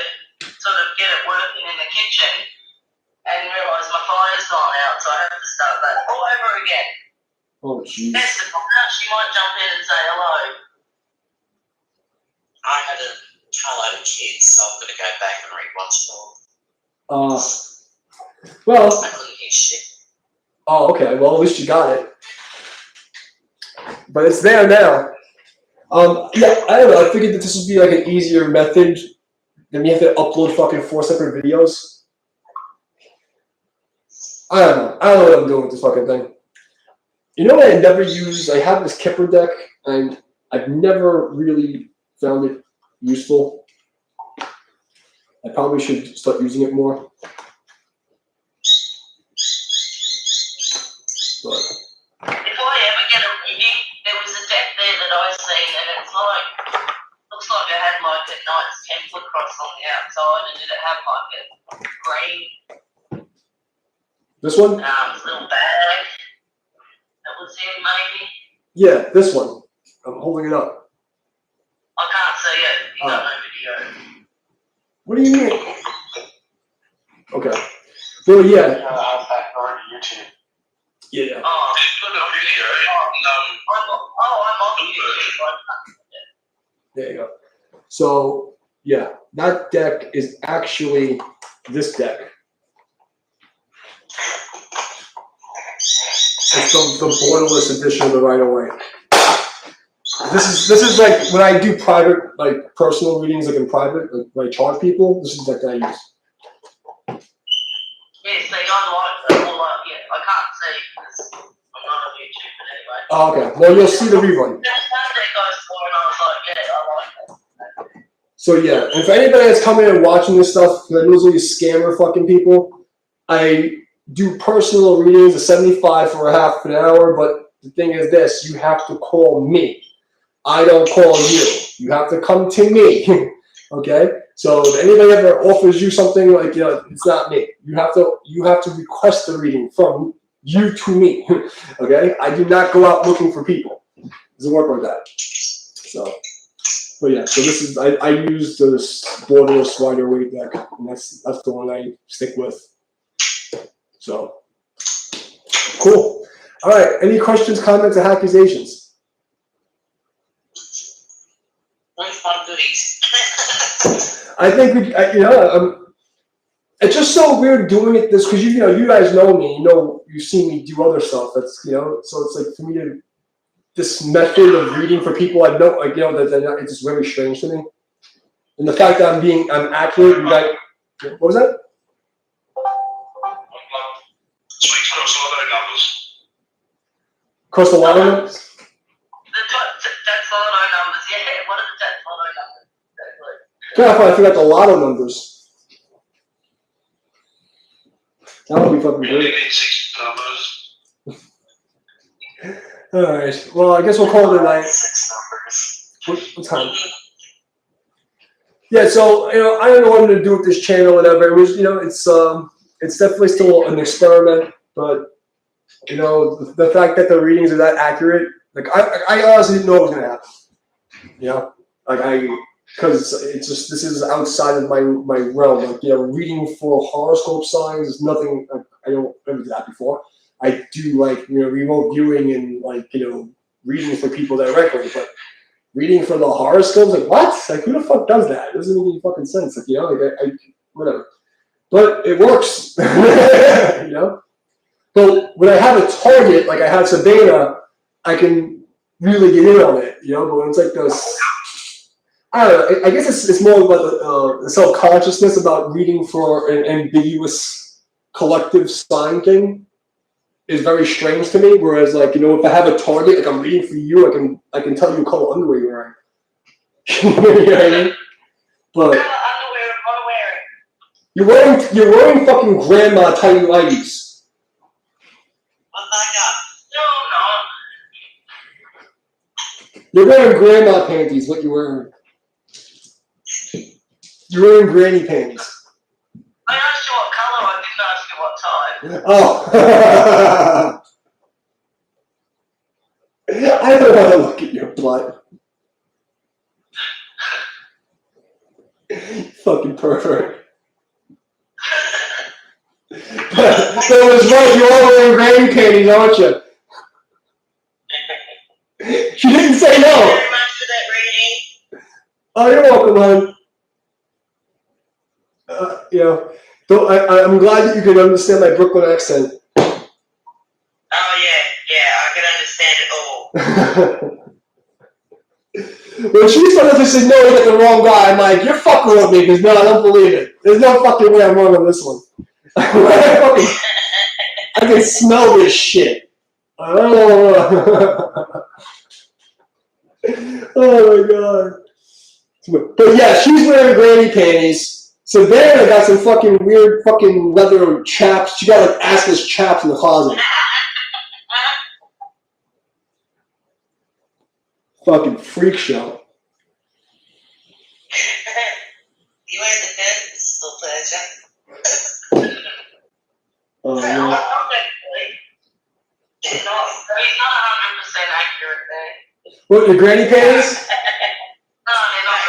sort of get it working in the kitchen and realise my fire's gone out, so I have to start that all over again. Oh jeez. That's the problem. She might jump in and say hello. I had a hello kids, so I'm going to go back and rewatch it all. Well. I couldn't hear shit. Oh, okay. Well, at least you got it. But it's there now. Yeah, I don't know. I figured that this would be like an easier method than you have to upload fucking 4 separate videos. I don't know. I don't know what I'm doing with this fucking thing. You know what I never use? I have this Kipper deck, and I've never really found it useful. I probably should start using it more. But if I ever get a reading, there was a deck there that I seen, and it's like, looks like it had like a Knight's Templar cross on the outside, and did it have like a green this one? little bag that was in maybe? Yeah, this one. I'm holding it up. I can't see it. You got no video. What do you mean? Okay. Well, yeah. How's that going to YouTube? Yeah. Oh, it's got no video. I'm on YouTube. There you go. So, yeah, that deck is actually this deck. It's the borderless edition of the Right Away. This is like when I do private, like personal readings, like in private, like when I charge people. This is the deck I use. Yeah, see, I like them all up. Yeah, I can't see because I'm not on YouTube anyway. Oh, okay. Well, you'll see the rerun. There was one deck I saw and I was like, yeah, I like that. So yeah, and for anybody that's coming and watching this stuff, because I know those scammer fucking people, I do personal readings of 75 for a half an hour, but the thing is this, you have to call me. I don't call you. You have to come to me. Okay? So if anybody ever offers you something like, you know, it's not me. You have to request the reading from you to me. Okay? I do not go out looking for people. It doesn't work like that. So but yeah, so this is I use this borderless wider weight deck, and that's the one I stick with. So cool. All right. Any questions, comments, or accusations? I think it's just so weird doing it this because you guys know me. You've seen me do other stuff. That's so it's like for me to this method of reading for people I know it's just very strange to me. And the fact that I'm accurate. You guys, what was that? Sweet cross lotto numbers. Cross the lotto numbers? That's lotto numbers, yeah. What are the that's lotto numbers? I forgot the lotto numbers. That would be fucking great. 6 numbers. All right. Well, I guess we'll call it a night. 6 numbers. What time? Yeah. So I don't know what I'm going to do with this channel, whatever. It was, it's definitely still an experiment, but the fact that the readings are that accurate, like I honestly didn't know it was going to happen. Because it's just this is outside of my realm. Like reading for horoscope signs is nothing. I don't ever did that before. I do remote viewing and reading for people directly, but reading for the horoscopes, like what? Like who the fuck does that? It doesn't make any fucking sense. Like whatever. But it works. But when I have a target, like I have Sabina, I can really get in on it. But when it's like this, I don't know. I guess it's more about the self-consciousness about reading for an ambiguous collective sign thing is very strange to me. Whereas, if I have a target, like I'm reading for you, I can tell you what color underwear you're wearing. You know what I mean? But What underwear am I wearing? you're wearing fucking grandma tighty whities. What You're wearing grandma panties, what you're wearing. You're wearing granny panties. I asked you what colour, I didn't ask you what type. Oh. I don't want to look at your butt. Fucking pervert. That was right, you're all wearing granny panties, aren't you? She didn't say Thank you no. very much for that reading. Oh, you're welcome, hon. I'm glad that you can understand my Brooklyn accent. Oh yeah, I can understand it all. When she started to say, no, you got the wrong guy, I'm like, you're fucking with me, because no, I don't believe it. There's no fucking way I'm wrong on this one. I can smell this shit. Oh. Oh my god. But yeah, she's wearing granny panties. Savannah got some fucking weird fucking leather chaps. She got like assless chaps in the closet. Fucking freak show. You wear the good, still pleasure. Oh, He's yeah. not 100% accurate there. What, the granny panties? No,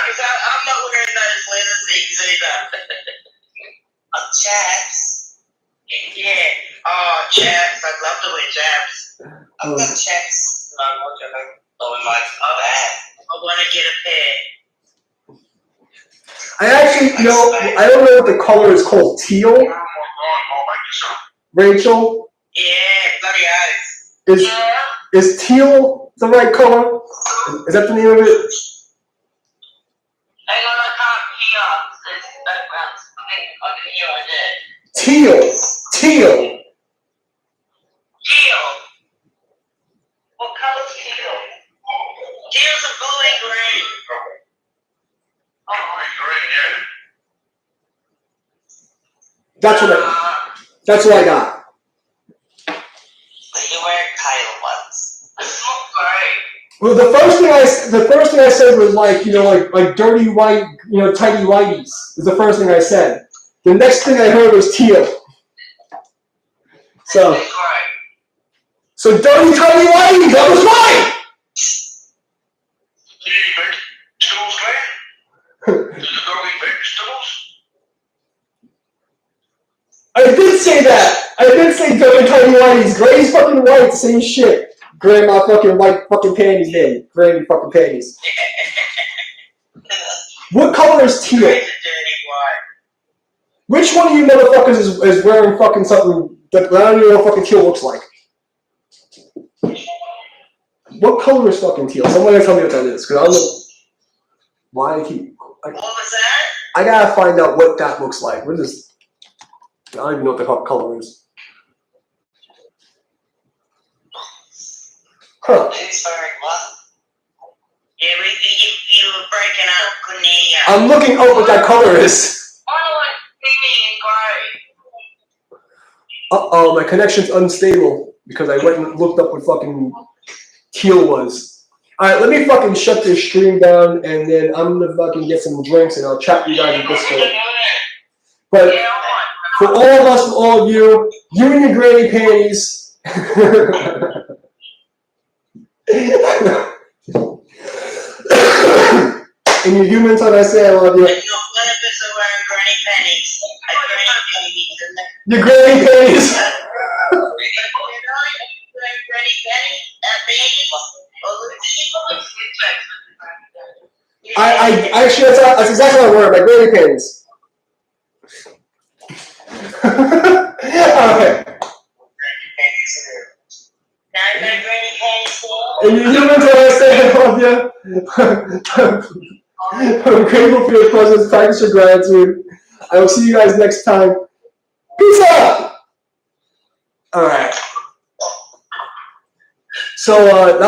because I'm not wearing those leather things either. Oh, chaps. Yeah. Oh, chaps. I'd love to wear chaps. I've got chaps. No, what do I I want to get a pair. I actually, I don't know what the color is called. Teal? Rachel? Yeah, bloody oath. Is teal the right color? Is that the name of it? Hang on, I can't hear. There's background. I can hear it. Teal. Teal. What color's teal? Teal's a bluey green. Oh, green, yeah. That's what I got. But you wear pale ones. It's not great. Well, the first thing I said was like dirty white, tighty whities. Was the first thing I said. The next thing I heard was teal. So dirty tighty whities. I was right. Do you eat vegetables, Glenn? Do you go eat vegetables? I did say that. I did say dirty tighty whities. Gray's fucking white. Same shit. Grandma fucking white fucking panties, man. Granny fucking panties. What color is teal? Dirty white. Which one of you motherfuckers is wearing fucking something that I don't even know what fucking teal looks like? What color is fucking teal? Someone gotta tell me what that is, because I don't know why I keep. What was that? I gotta find out what that looks like. What is? I don't even know what the color is. Huh. Who's wearing what? Yeah, you were breaking up, couldn't hear you. I'm looking up what that color is. I like pink and grey. Uh-oh, my connection's unstable because I went and looked up what fucking teal was. Alright, let me fucking shut this stream down and then I'm gonna fucking get some drinks and I'll chat you guys at this point. But for all of us, for all of you, you and your granny panties. In your human tongue, I say I love you. None of us are wearing granny panties. Granny panties. Your granny panties. I actually that's exactly what I wear, my granny panties. Alright. And you human tongue, I say I love you. I'm grateful for your presence. Practice your gratitude. I will see you guys next time. Peace out. All right. So